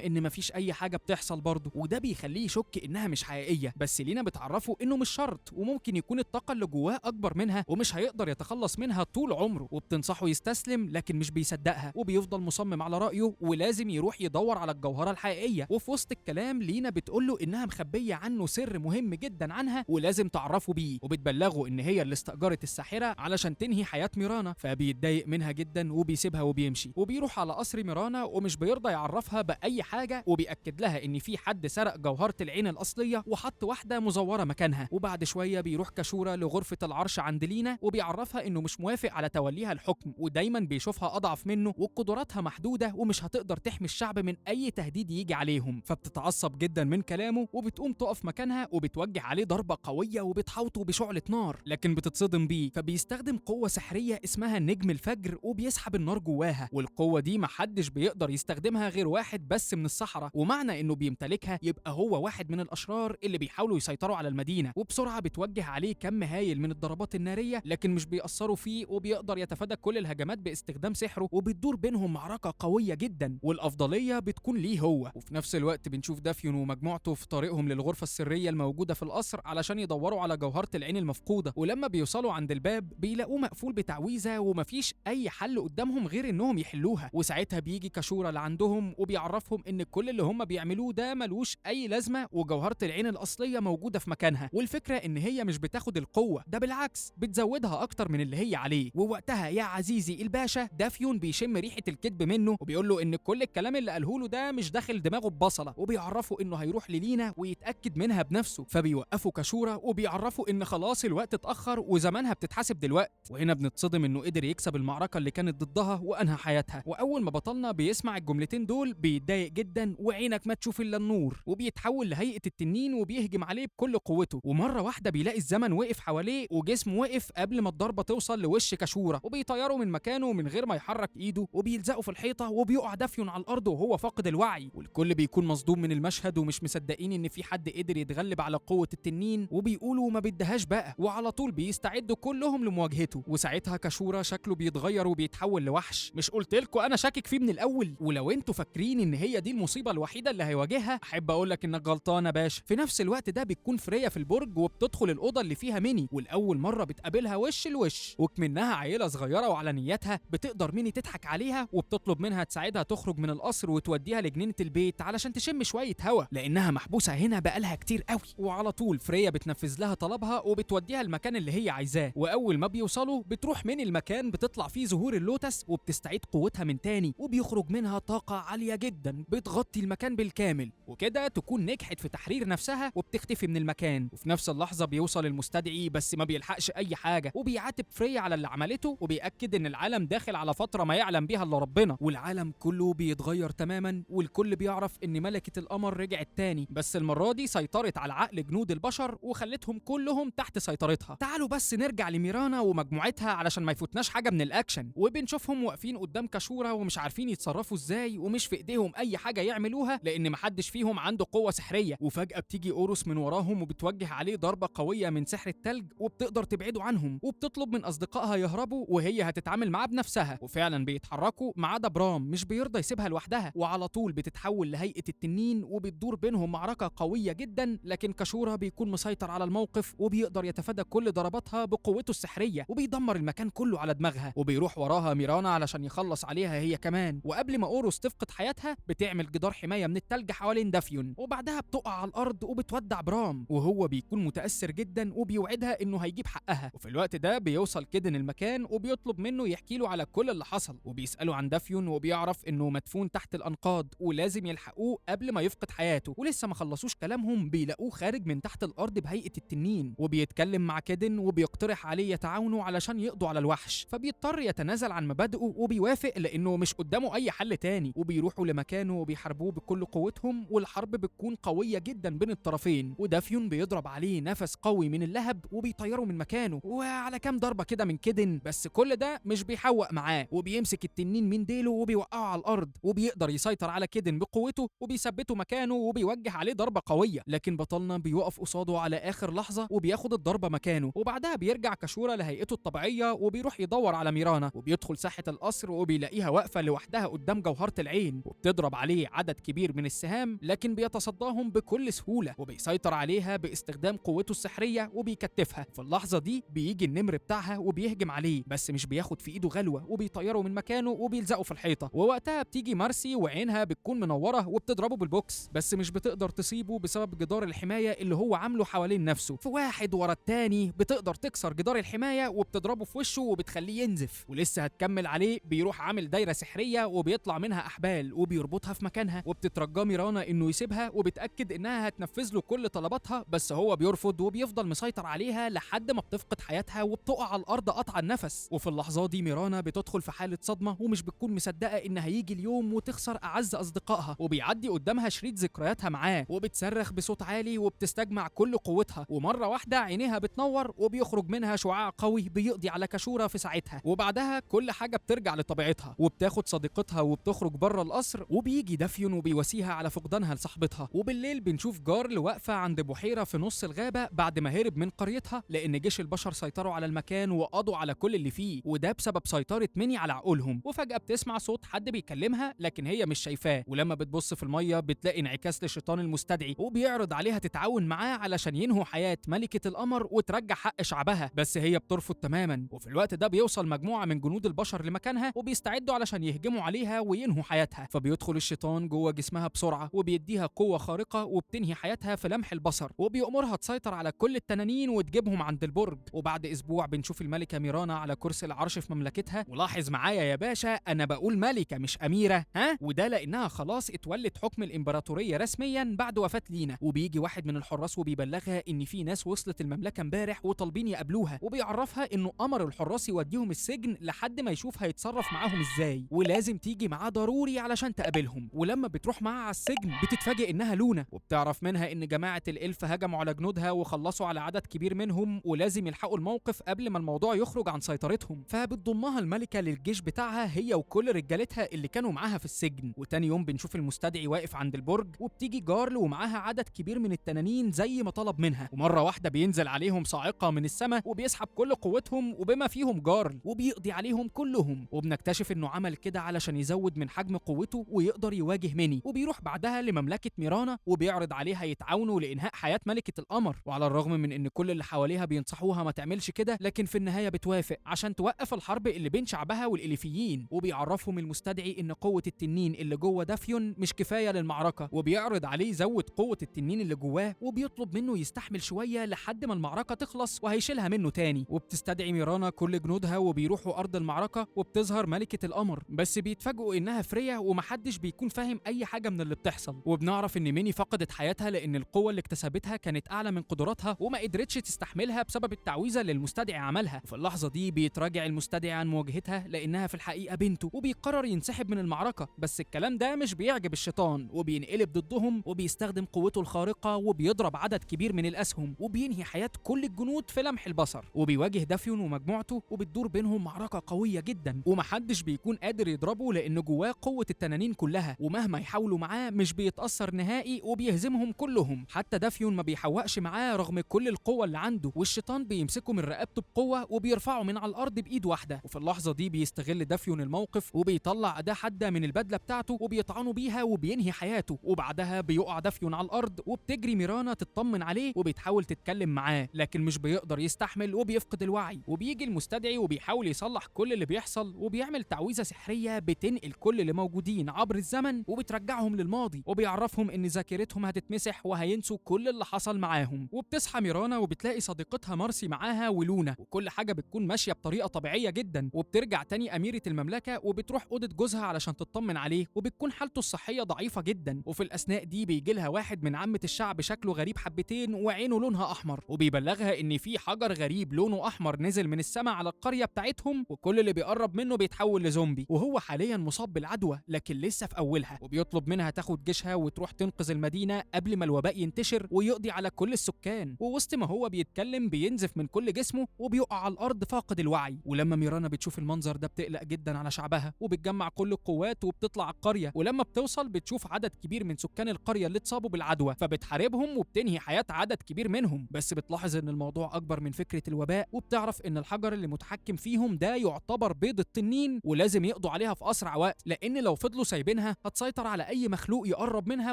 Speaker 1: ان مفيش اي حاجه بتحصل برضه، وده بيخليه يشك انها مش حقيقيه. بس لينا بتعرفه انه مش شرط، وممكن يكون الطاقه اللي جواه اكبر منها ومش هيقدر يتخلص منها طول عمره. وبتنصحه يستسلم لكن مش بيصدقها، وبيفضل مصمم على رايه ولازم يروح يدور على الجوهره الحقيقيه. وفي وسط الكلام لينا بتقوله انها مخبيه عنه سر مهم جدا عنها ولازم تعرفه بيه، وبتبلغه ان هي اللي استأجرت الساحره علشان تنهي حياه ميرانا. فبيتضايق منها جدا وبيسيبها وبيمشي، وبيروح على قصر ميرانا ومش بيرضى يعرفها باي حاجه، وبيأكد لها ان في حد سرق جوهره العين الاصليه وحط واحده مزوره مكانها. وبعد شويه بيروح كاشورا لغرفه العرش عند لينا وبيعرفها انه مش موافق على توليها الحكم، ودايما بيشوفها اضعف منه وقدراتها محدوده ومش هتقدر تحمي الشعب من اي تهديد يجي عليهم. فبتتعصب جدا من كلامه وبتقوم تقف مكانها وبتوجه عليه ضربه قويه وبتحوطه بشعله نار، لكن بتتصدم بيه. فبيستخدم قوه سحريه اسمها نجم الفجر وبيسحب النار جواها، والقوه دي محدش بيقدر يستخدمها غير واحد بس من السحرة، ومعنى انه بيمتلكها يبقى هو واحد من الاشرار اللي بيحاولوا يسيطروا على المدينه. وبسرعه بتوجه عليه كم هايل من الضربات الناريه لكن مش بيأثروا فيه، وبيقدر يتفادى كل الهجمات باستخدام سحره، وبتدور بينهم معركه قويه جدا والافضليه بتكون ليه هو. وفي نفس الوقت بنشوف دافيون ومجموعته في طريقهم للغرفه السريه الموجوده في القصر علشان يدوروا على جوهره العين المفقوده، ولما بيوصلوا عند الباب بيلاقوه مقفول بتعويذه ومفيش اي حل قدامهم غير انهم يحلوها. وساعتها بيجي كاشورا لعندهم وبيعرفهم ان كل اللي هم بيعملوه ده ملوش اي لازمه، وجوهره العين الاصليه موجوده في مكانها، والفكره ان هي مش بتاخد القوه، ده بالعكس بتزودها اكتر من اللي هي عليه. ووقتها يا عزيزي الباشا دافيون بيشم ريحه الكذب منه وبيقول له ان كل الكلام اللي قاله له ده مش داخل دماغه ببصله، وبيعرفه انه هيروح للينا ويتاكد منها بنفسه. فبيوقفوا كاشورا وبيعرفوا ان خلاص الوقت اتاخر وزمانها بتتحاسب دلوقتي. وهنا بنتصدم انه قدر يكسب المعركه اللي كانت ضدها وانهى حياتها. واول ما بطلنا بيسمع الجملتين دول بيتضايق جدا وعينك ما تشوف الا النور، وبيتحول لهيئه التنين وبيهجم عليه بكل قوته. ومره واحده بيلاقي الزمن وقف حواليه وجسمه وقف قبل ما الضربه توصل لوش كاشورا، وبيطيره من مكانه من غير ما يحرك ايده، وبيلزقه في الحيطه وبيقع دافيون على الارض وهو فاقد الوعي. والكل بيكون مصدوم من المشهد ومش مصدقين ان في حد قدر يتغلب على قوه التنين، وبيقولوا ما بدهاش بقى، وعلى طول بيستعدوا كلهم لمواجهته. وساعتها كاشورا شكله بيتغير وبيتحول لوحش. مش قلتلكوا انا شاكك فيه من الاول؟ ولو انتوا فاكرين ان هي دي المصيبه الوحيده اللي هيواجهها احب اقول لك انك غلطان يا باشا. في نفس الوقت ده بتكون فريا في البرج وبتدخل الاوضه اللي فيها ميني، والاول مره بتقابلها وش لوش، وكمنها عيله صغيره وعلى نيتها بتقدر ميني تضحك عليها وبتطلب منها تساعدها تخرج من القصر وتوديها لجنينه البيت علشان تشم شويه هوا لانها محبوسه هنا بقالها كتير قوي. وعلى طول فريا بتنفذ لها طلبها وبتوديها المكان اللي هي عايزاه. واول ما بيوصلوا بتروح من المكان بتطلع فيه زهور اللوتس وبتستعيد قوتها من تاني، وبيخرج منها طاقه عاليه جدا بتغطي المكان بالكامل، وكده تكون نجحت في تحرير نفسها وبتختفي من المكان. وفي نفس اللحظه بيوصل المستدعي بس ما بيلحقش اي حاجه، وبيعاتب فريا على اللي عملته وبيأكد ان العالم داخل على فتره ما يعلم بيها الا ربنا، والعالم كله بيتغير تماما، والكل بيعرف ان ملكه القمر رجعت تاني، بس المره دي سيطرت على عقل جنود البشر وخلتهم كلهم تحت سيطرتها. تعالوا بس نرجع لميرانا ومجموعتها علشان ما يفوتناش حاجه من الاكشن. وبنشوفهم واقفين قدام كاشورا ومش عارفين يتصرفوا ازاي ومش في ايديهم اي حاجه يعملوها لان محدش فيهم عنده قوه سحريه. وفجاه بتيجي اوروس من وراهم وبتوجه عليه ضربه قويه من سحر التلج وبتقدر تبعده عنهم، وبتطلب من اصدقائها يهربوا وهي هتتعامل معاه بنفسها. وفعلا بيتحركوا ما عدا برام مش بيرضى يسيبها لوحدها، وعلى طول بتتحول لهيئه التنين وبتدور بينهم معركه قويه جدا، لكن كاشورا بيكون مسيطر على الموقف وبيقدر يتفادى كل ضرباتها بقوته السحريه وبيدمر المكان كله على دماغها. وبيروح وراها ميرانا علشان يخلص عليها هي كمان، وقبل ما اوروس تفقد حياتها بتعمل جدار حمايه من التلج حوالين دافيون، وبعدها بتقع على الارض وبتودع برام وهو بيكون متاثر جدا وبيوعدها انه هيجيب حقها. وفي الوقت ده بيوصل كيدن المكان وبيطلب منه يحكي له على كل اللي حصل، وبيساله عن دافيون وبيعرف انه مدفون تحت الانقاض ولازم يلحقوه قبل ما يفقد حياته. ولسه ما خلصوش كلامهم بيلاقوه خارج من تحت الارض بهيئه التنين، وبيتكلم مع كيدن وبيقترح عليه يتعاونوا علشان يقضوا على الوحش، فبيضطر يتنازل عن مبادئه وبيوافق لانه مش قدامه اي حل تاني. وبيروحوا لمكانه وبيحاربوه بكل قوتهم، والحرب بتكون قويه جدا بين الطرفين، ودافيون بيضرب عليه نفس قوي من اللهب وبيطيره من مكانه وعلى كام ضربه كده من كيدن، بس كل ده مش بيحوق معاه، وبيمسك التنين من ديله وبيوقعه على الارض، وبيقدر يسيطر على كيدن بقوته وبيثبته مكانه وبيوجه عليه ضربه قويه. لكن بطلنا بيوقف قصاده على اخر لحظه وبياخد الضربة مكانه. وبعدها بيرجع كاشورا لهيئته الطبيعية وبيروح يدور على ميرانا، وبيدخل ساحة القصر وبيلاقيها واقفة لوحدها قدام جوهرة العين وبتضرب عليه عدد كبير من السهام، لكن بيتصداهم بكل سهولة وبيسيطر عليها باستخدام قوته السحرية وبيكتفها. في اللحظة دي بيجي النمر بتاعها وبيهجم عليه، بس مش بياخد في ايده غلوة وبيطيره من مكانه وبيلزقه في الحيطة. ووقتها بتيجي مارسي وعينها بتكون منورة وبتضربه بالبوكس، بس مش بتقدر تصيبه بسبب جدار الحماية اللي هو عامله حوالين نفسه. في واحد ورا التاني بتقدر تكسر جدار الحماية وبتضربه في وشه وبتخليه ينزف، ولسه هتكمل عليه بيروح عامل دايرة سحرية وبيطلع منها أحبال وبيربطها في مكانها، وبتترجى ميرانا إنه يسيبها وبتأكد إنها هتنفذ له كل طلباتها، بس هو بيرفض وبيفضل مسيطر عليها لحد ما بتفقد حياتها وبتقع على الأرض قطع النفس. وفي اللحظات دي ميرانا بتدخل في حالة صدمة ومش بتكون مصدقة إن هيجي اليوم وتخسر أعز أصدقائها، وبيعدي قدامها شريط ذكرياتها معاه وبتصرخ بصوت عالي وبتستجمع كل قوتها، ومرة واحدة عينيها بتنور وبيخرج منها شعاع قوي بيقضي على كاشورا في ساعتها، وبعدها كل حاجة بترجع لطبيعتها وبتاخد صديقتها وبتخرج بره القصر. وبيجي دافيون وبيواسيها على فقدانها لصاحبتها. وبالليل بنشوف جارل واقفة عند بحيرة في نص الغابة بعد ما هرب من قريتها، لأن جيش البشر سيطروا على المكان وقضوا على كل اللي فيه، وده بسبب سيطرة ميني على عقولهم. وفجأة بتسمع صوت حد بيكلمها لكن هي مش شايفاه، ولما بتبص في المية بتلاقي انعكاس للشيطان المستدعي وبيعرض عليها تتعاون معاه علشان ينهوا حياة ملكة القمر وترجع حق شعبها، بس هي بترفض تماما. وفي الوقت ده بيوصل مجموعة من جنود البشر لمكانها وبيستعدوا علشان يهجموا عليها وينهوا حياتها، فبيدخل الشيطان جوه جسمها بسرعة وبيديها قوة خارقة وبتنهي حياتها في لمح البصر، وبيأمرها تسيطر على كل التنانين وتجيبهم عند البرج. وبعد أسبوع بنشوف الملكة ميرانا على كرسي العرش في مملكتها. ولاحظ معايا يا باشا أنا بقول ملكة مش أميرة، ها؟ وده لأنها خلاص اتولت حكم الإمبراطورية رسميا بعد وفاة لينا. وبيجي واحد من الحراس وبيبلغها إن في ناس وصلت المملكة امبارح وطالبين يقابلوها، وبيعرفها إنه أمر الحراس يوديهم السجن لحد ما يشوف هيتصرف معاهم إزاي، ولازم تيجي معاه ضروري علشان تقابلهم. ولما بتروح معاه على السجن بتتفاجئ إنها لونا، وبتعرف منها إن جماعة الإلف هجموا على جنودها وخلصوا على عدد كبير منهم ولازم يلحقوا الموقف قبل ما الموضوع يخرج عن سيطرتهم. فبتضمها الملكة للجيش بتاعها هي وكل رجالتها اللي كانوا معاها في السجن. وتاني يوم بنشوف المستدعي واقف عند البرج وبتيجي جارل ومعاها عدد كبير من التنانين زي ما طلب منها، ومرة واحدة بينزل عليهم صاعقة من السماء وبيسحب كل قوتهم وبما فيهم جارل وبيقضي عليهم كلهم. وبنكتشف انه عمل كده علشان يزود من حجم قوته ويقدر يواجه ميني. وبيروح بعدها لمملكة ميرانا وبيعرض عليها يتعاونوا لإنهاء حياة ملكة القمر، وعلى الرغم من ان كل اللي حواليها بينصحوها ما تعملش كده، لكن في النهاية بتوافق عشان توقف الحرب اللي بين شعبها والإليفيين. وبيعرفهم المستدعي ان قوة التنين اللي جوه دافيون مش كفاية للمعركة، وبيعرض عليه يزود قوة التنين اللي جواه وبيطلب منه يستحمل شوية لحد ما المعركة تخلص وهيشيلها منه تاني. وبتستدعي ميرانا كل جنودها وبيروحوا أرض المعركة وبتظهر ملكة القمر، بس بيتفاجئوا إنها فرية ومحدش بيكون فاهم أي حاجة من اللي بتحصل. وبنعرف إن ميني فقدت حياتها لأن القوة اللي اكتسبتها كانت أعلى من قدراتها وما قدرتش تستحملها بسبب التعويذة اللي المستدعي عملها. وفي اللحظة دي بيتراجع المستدعي عن مواجهتها لأنها في الحقيقة بنته، وبيقرر ينسحب من المعركة. بس الكلام ده مش بيعجب الشيطان وبينقلب ضدهم وبيستخدم قوته الخارقة وبيضرب عدد كبير من الأسهم وبينهي حياة كل الجنود في لمح البصر. وبيواجه دافيون ومجموعته وبتدور بينهم معركة قوية جدا ومحدش بيكون قادر يضربه لأن جواه قوة التنانين كلها، ومهما يحاولوا معاه مش بيتأثر نهائي وبيهزمهم كلهم. حتى دافيون ما بيحوقش معاه رغم كل القوة اللي عنده، والشيطان بيمسكه من رقبته بقوة وبيرفعه من على الأرض بإيد واحدة. وفي اللحظة دي بيستغل دافيون الموقف وبيطلع أداة حادة من البدلة بتاعته وبيطعنه بيها وبينهي حياته. وبعدها بيقع دافيون على الأرض وبتجري ميرانا تطمن عليه وبتحاول تتكلم معاه لكن مش بيقدر يستحمل وبيفقد الوعي. وبيجي المستدعي وبيحاول يصلح كل اللي بيحصل وبيعمل تعويذة سحرية بتنقل كل اللي موجودين عبر الزمن وبترجعهم للماضي، وبيعرفهم ان ذاكرتهم هتتمسح وهينسوا كل اللي حصل معاهم. وبتصحى ميرانا وبتلاقي صديقتها مارسي معاها ولونا وكل حاجة بتكون ماشية بطريقة طبيعية جدا. وبترجع تاني أميرة المملكة وبتروح أوضة جوزها علشان تطمن عليه وبتكون حالته الصحية ضعيفة جدا. وفي الأثناء دي بيجي لها واحد من عامة الشعب شكله غريب حبتين وعينه لونها أحمر، وبيبلغها ان في حجر غريب لونه أحمر نزل من السماء على القرية بتاعتهم وكل اللي بيقرب منه بيتحول لزومبي، وهو حاليا مصاب بالعدوى لكن لسه في أولها. وبيطلب منها تاخد جيشها وتروح تنقذ المدينة قبل ما الوباء ينتشر ويقضي على كل السكان. ووسط ما هو بيتكلم بينزف من كل جسمه وبيقع على الأرض فاقد الوعي. ولما ميرانا بتشوف المنظر ده بتقلق جدا على شعبها وبتجمع كل القوات وبتطلع القرية، ولما بتوصل بتشوف عدد كبير من سكان القرية اللي اتصابوا بالعدوى فبتحاربهم وبتنهي حياة عدد كبير منهم. بس بتلاحظ ان الموضوع اكبر من فكرة الوباء، وبتعرف ان الحجر اللي متحكم فيهم ده يعتبر بيض التنين ولازم يقضوا عليها في اسرع وقت، لان لو فضلوا سايبينها هتسيطر على اي مخلوق يقرب منها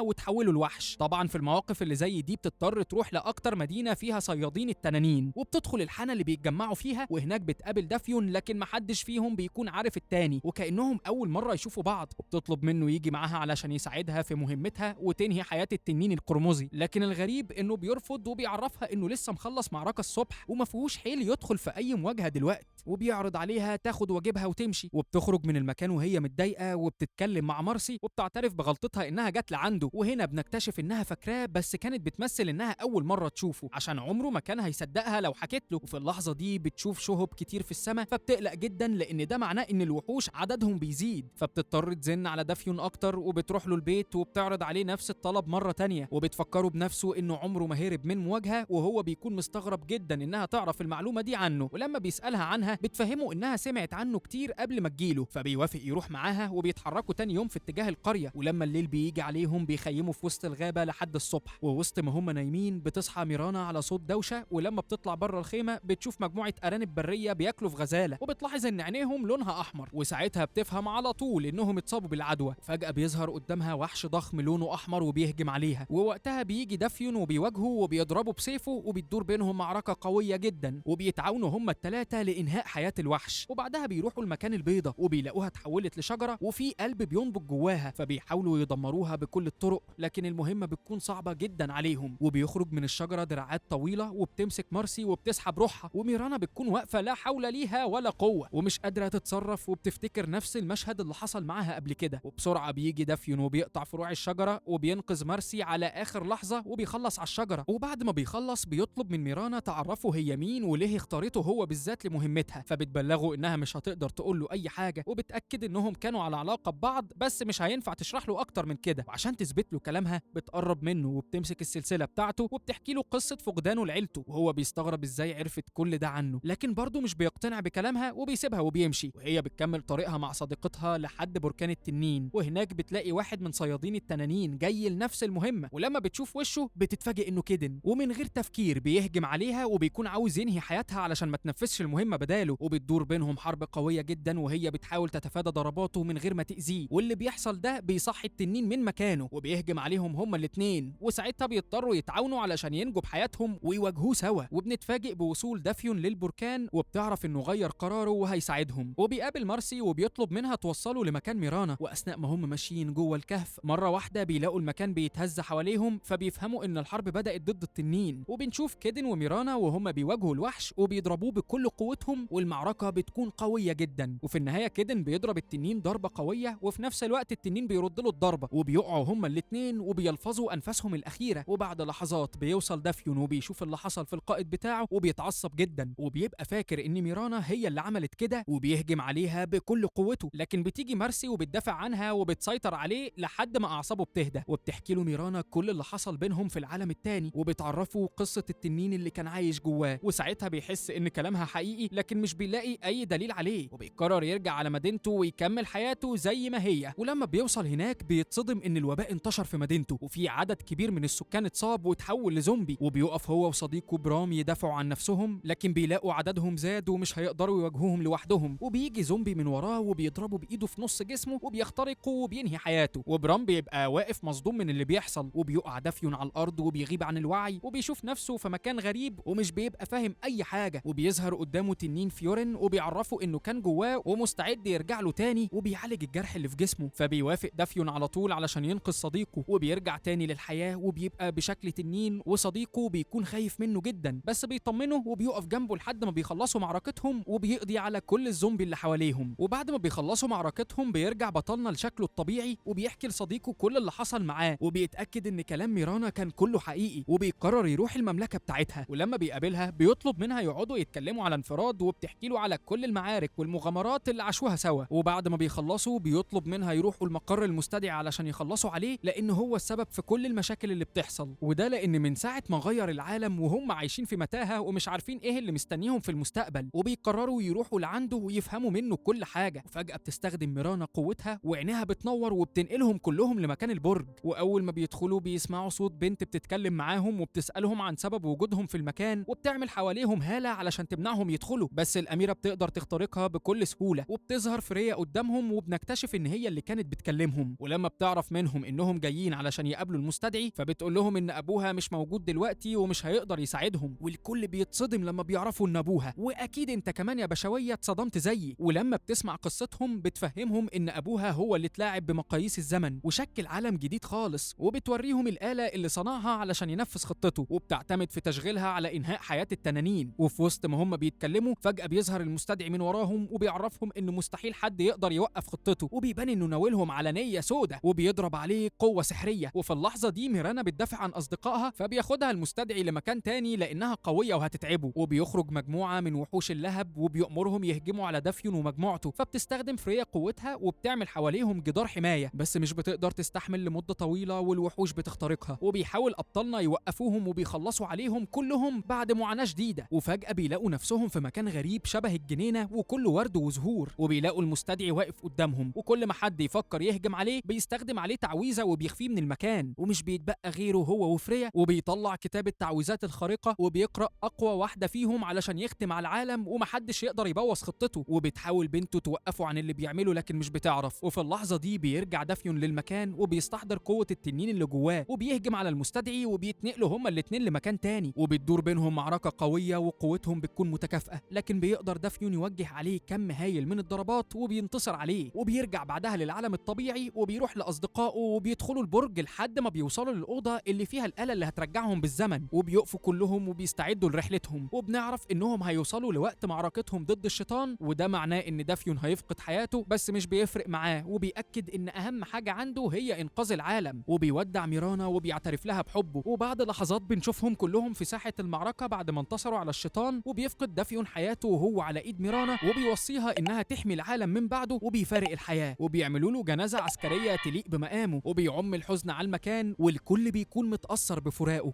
Speaker 1: وتحوله لوحش. طبعا في المواقف اللي زي دي بتضطر تروح لاكتر مدينة فيها صيادين التنانين، وبتدخل الحانة اللي بيتجمعوا فيها، وهناك بتقابل دافيون لكن محدش فيهم بيكون عارف التاني وكأنهم اول مرة يشوفوا بعض، وبتطلب منه يجي معاها علشان يساعدها في مهمتها وتنهي حياة التنين القرمزي. لكن الغريب انه بيرفض وبيعرفها انه لسه مخلص معركة الصبح وما فيهوش حيل يدخل في اي مواجهة دلوقتي، وبيعرض عليها تاخد واجبها وتمشي. وبتخرج من المكان وهي متضايقة وبتتكلم مع مارسي وبتعترف بغلطتها انها جت لعنده، وهنا بنكتشف انها فاكراه بس كانت بتمثل انها اول مرة تشوفه عشان عمره ما كان هيصدقها لو حكت له. وفي اللحظة دي بتشوف شهب كتير في السماء فبتقلق جدا لان ده معناه ان الوحوش عددهم بيزيد، فبتضطر تزن على دافيون اكتر وبتروح له البيت وبتعرض عليه نفس الطلب مرة تانية، وبتفكره بنفسه انه عمره ما هرب من مواجهة، وهو بيكون مستغرب جدا انها تعرف المعلومة دي عنه. ولما بيسألها عنها بتفهمه انها سمعت عنه كتير قبل ما تجيله، فبيوافق يروح معاها وبيتحركوا تاني يوم في اتجاه القرية. ولما الليل بيجي عليهم بيخيموا في وسط الغابة لحد الصبح، ووسط ما هم نايمين بتصحى ميرانا على صوت دوشة، ولما بتطلع بره الخيمة بتشوف مجموعة أرانب برية بياكلوا في غزالة، وبتلاحظ ان عينيهم لونها احمر، وساعتها بتفهم على طول انهم اتصابوا بالعدوى. فجأة بيظهر قدامها وحش ضخم لونه احمر وبيهجم عليها، ووقتها بيجي دافيون وبيواجهه وبيضربه بسيفه، وبتدور بينهم معركة قوية جدا، وبيتعاونوا هما الثلاثة لإنهاء حياة الوحش. وبعدها بيروحوا المكان البيضة وبيلاقوها اتحولت لشجرة وفي قلب بينبض جواها، فبيحاولوا يدمروها بكل الطرق، لكن المهمة بتكون صعبة جدا عليهم. وبيخرج من الشجرة دراعات طويلة وبتمسك مارسي وبتسحب روحها، وميرانا بتكون واقفة لا حول ليها ولا قوة ومش قادرة تتصرف، وبتفتكر نفس المشهد اللي حصل معاها قبل كده. وبسرعة بيجي دافيون وبيقطع فروع الشجرة وبينقذ مارسي على آخر لحظة وبيخلص على الشجرة. وبعد ما بيخلص بيطلب من ميرانا تعرفه هي مين وليه اختارته هو بالذات لمهمتها، فبتبلغه انها مش هتقدر تقول له اي حاجة، وبتأكد انهم كانوا على علاقة ببعض بس مش هينفع تشرح له اكتر من كده. وعشان تثبت له كلامها بتقرب منه وبتمسك السلسلة بتاعته وبتحكي له قصة فقدانه لعيلته، وهو بيستغرب ازاي عرفت كل ده عنه، لكن برضه مش بيقتنع بكلامها وبيسيبها وبيمشي. وهي بتكمل طريقها مع صديقتها لحد بركان التنين، وهناك بتلاقي واحد من صيادين التنانين جاي لنفس المهمة، ولما بتشوف وشه بتتفاجئ انه كيدن، ومن غير تفكير بيهجم عليها وبيكون عاوز ينهي حياتها علشان ما تنفذش المهمة بداله. وبتدور بينهم حرب قوية جدا وهي بتحاول تتفادى ضرباته من غير ما تأذيه، واللي بيحصل ده بيصحي التنين من مكانه وبيهجم عليهم هما الاتنين، وساعتها بيضطروا يتعاونوا علشان ينجوا بحياتهم ويواجهوه سوا. وبنتفاجئ بوصول دافيون للبركان وبتعرف انه غير قراره وهيساعدهم، وبيقابل مارسي وبيطلب منها توصله لمكان ميرانا. واثناء ما هم ماشيين جوه الكهف مرة واحدة بيلاقوا المكان بيتهز حواليهم، فبيفهموا ان الحرب بدأت ضد التنين. وبنشوف كيدن وميرانا وهم بيواجهوا الوحش وبيضربوه بكل قوتهم، والمعركة بتكون قوية جدا. وفي النهاية كيدن بيضرب التنين ضربة قوية، وفي نفس الوقت التنين بيرد له الضربة، وبيقعوا هما الاتنين وبيلفظوا انفاسهم الاخيرة. وبعد لحظات بيوصل دافيون وبيشوف اللي حصل في القائد بتاعه وبيتعصب جدا، وبيبقى فاكر ان ميرانا هي اللي عملت كده وبيهجم عليها بكل قوته. لكن بتيجي مارسي وبتدافع عنها وبتسيطر عليه لحد ما اعصابه بتهدى، وبتحكي له ميرانا كل اللي حصل بينهم في العالم التاني، وبتعرفه قصة التنين اللي كان عايش جواه. وساعتها بيحس ان كلامها حقيقي لكن مش بيلاقي اي دليل عليه، وبيقرر يرجع على مدينته ويكمل حياته زي ما هي. ولما بيوصل هناك بيتصدم ان الوباء انتشر في مدينته وفي عدد كبير من السكان اتصاب وتحول لزومبي، وبيقف هو وصديقه برام يدافعوا عن نفسهم، لكن بيلاقوا عددهم زاد ومش هيقدروا يواجهوهم لوحدهم، وبيجي زومبي من وراه وبيضربه بايده في نص جسمه وبيخترقه وبينهي حياته. وبرام بيبقى واقف مصدوم من اللي بيحصل، وبيقع دافيون على الارض وبيغيب عن الوعي وبيشوف نفسه في مكان غريب ومش بيبقى فاهم اي حاجه. وبيظهر قدامه تنين فيورين وبيعرفه انه كان جواه ومستعد يرجع له تاني وبيعالج الجرح اللي في جسمه، فبيوافق دافيون على طول علشان ينقذ صديقه وبيرجع تاني للحياه، وبيبقى بشكل تنين. وصديقه بيكون خايف منه جدا بس بيطمنه وبيقف جنبه لحد ما بيخلصوا معركتهم وبيقضي على كل الزومبي اللي حواليهم. وبعد ما بيخلصوا معركتهم بيرجع بطلنا لشكله الطبيعي وبيحكي لصديقه كل اللي حصل معاه، وبيتاكد ان كلام ميرانا كان كله حقيقي، وبيقرر يروح المملكه بتاعتها. ولما بيقابلها بيطلب منها يقعدوا يتكلموا على انفراد، وبتحكي له على كل المعارك والمغامرات اللي عاشوها سوا. وبعد ما بيخلصوا بيطلب منها يروحوا المقر المستدعي علشان يخلصوا عليه، لان هو السبب في كل المشاكل اللي بتحصل، وده لان من ساعه ما غير العالم وهم عايشين في متاهه ومش عارفين ايه اللي مستنيهم في المستقبل. وبيقرروا يروحوا لعنده ويفهموا منه كل حاجه. وفجاه بتستخدم ميرانا قوتها وعينيها بتنور وبتنقلهم كلهم لمكان البرج، واول ما بيدخلوا بيسمعوا صوت بنت بتتكلم معاهم وبتسالهم عن سبب بسبب وجودهم في المكان وبتعمل حواليهم هالة علشان تمنعهم يدخلوا، بس الأميرة بتقدر تخترقها بكل سهولة وبتظهر فريا قدامهم وبنكتشف إن هي اللي كانت بتكلمهم. ولما بتعرف منهم إنهم جايين علشان يقابلوا المستدعي فبتقول لهم إن أبوها مش موجود دلوقتي ومش هيقدر يساعدهم، والكل بيتصدم لما بيعرفوا إن أبوها، وأكيد أنت كمان يا بشوية اتصدمت زيي. ولما بتسمع قصتهم بتفهمهم إن أبوها هو اللي اتلاعب بمقاييس الزمن وشكل عالم جديد خالص، وبتوريهم الآلة اللي صنعها علشان ينفذ خطته، وبتعتمد في تشغيلها على إنهاء حياة التنانين. وفي وسط ما هم بيتكلموا فجأة بيظهر المستدعي من وراهم وبيعرفهم إن مستحيل حد يقدر يوقف خطته، وبيبان إنه ناولهم على نية سودة وبيضرب عليه قوة سحرية. وفي اللحظة دي ميرانا بتدافع عن أصدقائها فبياخدها المستدعي لمكان تاني لأنها قوية وهتتعبه، وبيخرج مجموعة من وحوش اللهب وبيأمرهم يهجموا على دافيون ومجموعته. فبتستخدم فريا قوتها وبتعمل حواليهم جدار حماية، بس مش بتقدر تستحمل لمدة طويلة والوحوش بتخترقها، وبيحاول أبطالنا يوقفوهم وبيخلصوا عليهم كلهم بعد معاناة شديدة. وفجأة بيلاقوا نفسهم في مكان غريب شبه الجنينة وكله ورد وزهور، وبيلاقوا المستدعي واقف قدامهم، وكل ما حد يفكر يهجم عليه بيستخدم عليه تعويذة وبيخفيه من المكان، ومش بيتبقى غيره هو وفريا، وبيطلع كتاب التعويذات الخارقة وبيقرأ أقوى واحدة فيهم علشان يختم على العالم ومحدش يقدر يبوظ خطته. وبتحاول بنته توقفه عن اللي بيعمله لكن مش بتعرف. وفي اللحظة دي بيرجع دافيون للمكان وبيستحضر قوة التنين اللي جواه وبيهجم على المستدعي، وبيتنقلوا هما الاتنين لمكان تاني وبتدور بينهم معركة قوية وقوتهم بتكون متكافئة، لكن بيقدر دافيون يوجه عليه كم هايل من الضربات وبينتصر عليه، وبيرجع بعدها للعالم الطبيعي وبيروح لأصدقائه وبيدخلوا البرج لحد ما بيوصلوا للأوضة اللي فيها الآلة اللي هترجعهم بالزمن، وبيقفوا كلهم وبيستعدوا لرحلتهم. وبنعرف إنهم هيوصلوا لوقت معركتهم ضد الشيطان، وده معناه إن دافيون هيفقد حياته، بس مش بيفرق معاه، وبيأكد إن أهم حاجة عنده هي إنقاذ العالم، وبيودع ميرانا وبيعترف لها بحبه. وبعد لحظات بنشوفهم كلهم في ساحة المعركة بعد ما انتصروا على الشيطان، وبيفقد دافيون حياته وهو على إيد ميرانا وبيوصيها إنها تحمي العالم من بعده، وبيفارق الحياة وبيعملوا له جنازة عسكرية تليق بمقامه، وبيعم الحزن على المكان والكل بيكون متأثر بفراقه.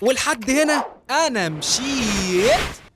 Speaker 2: ولحد هنا أنا مشيت.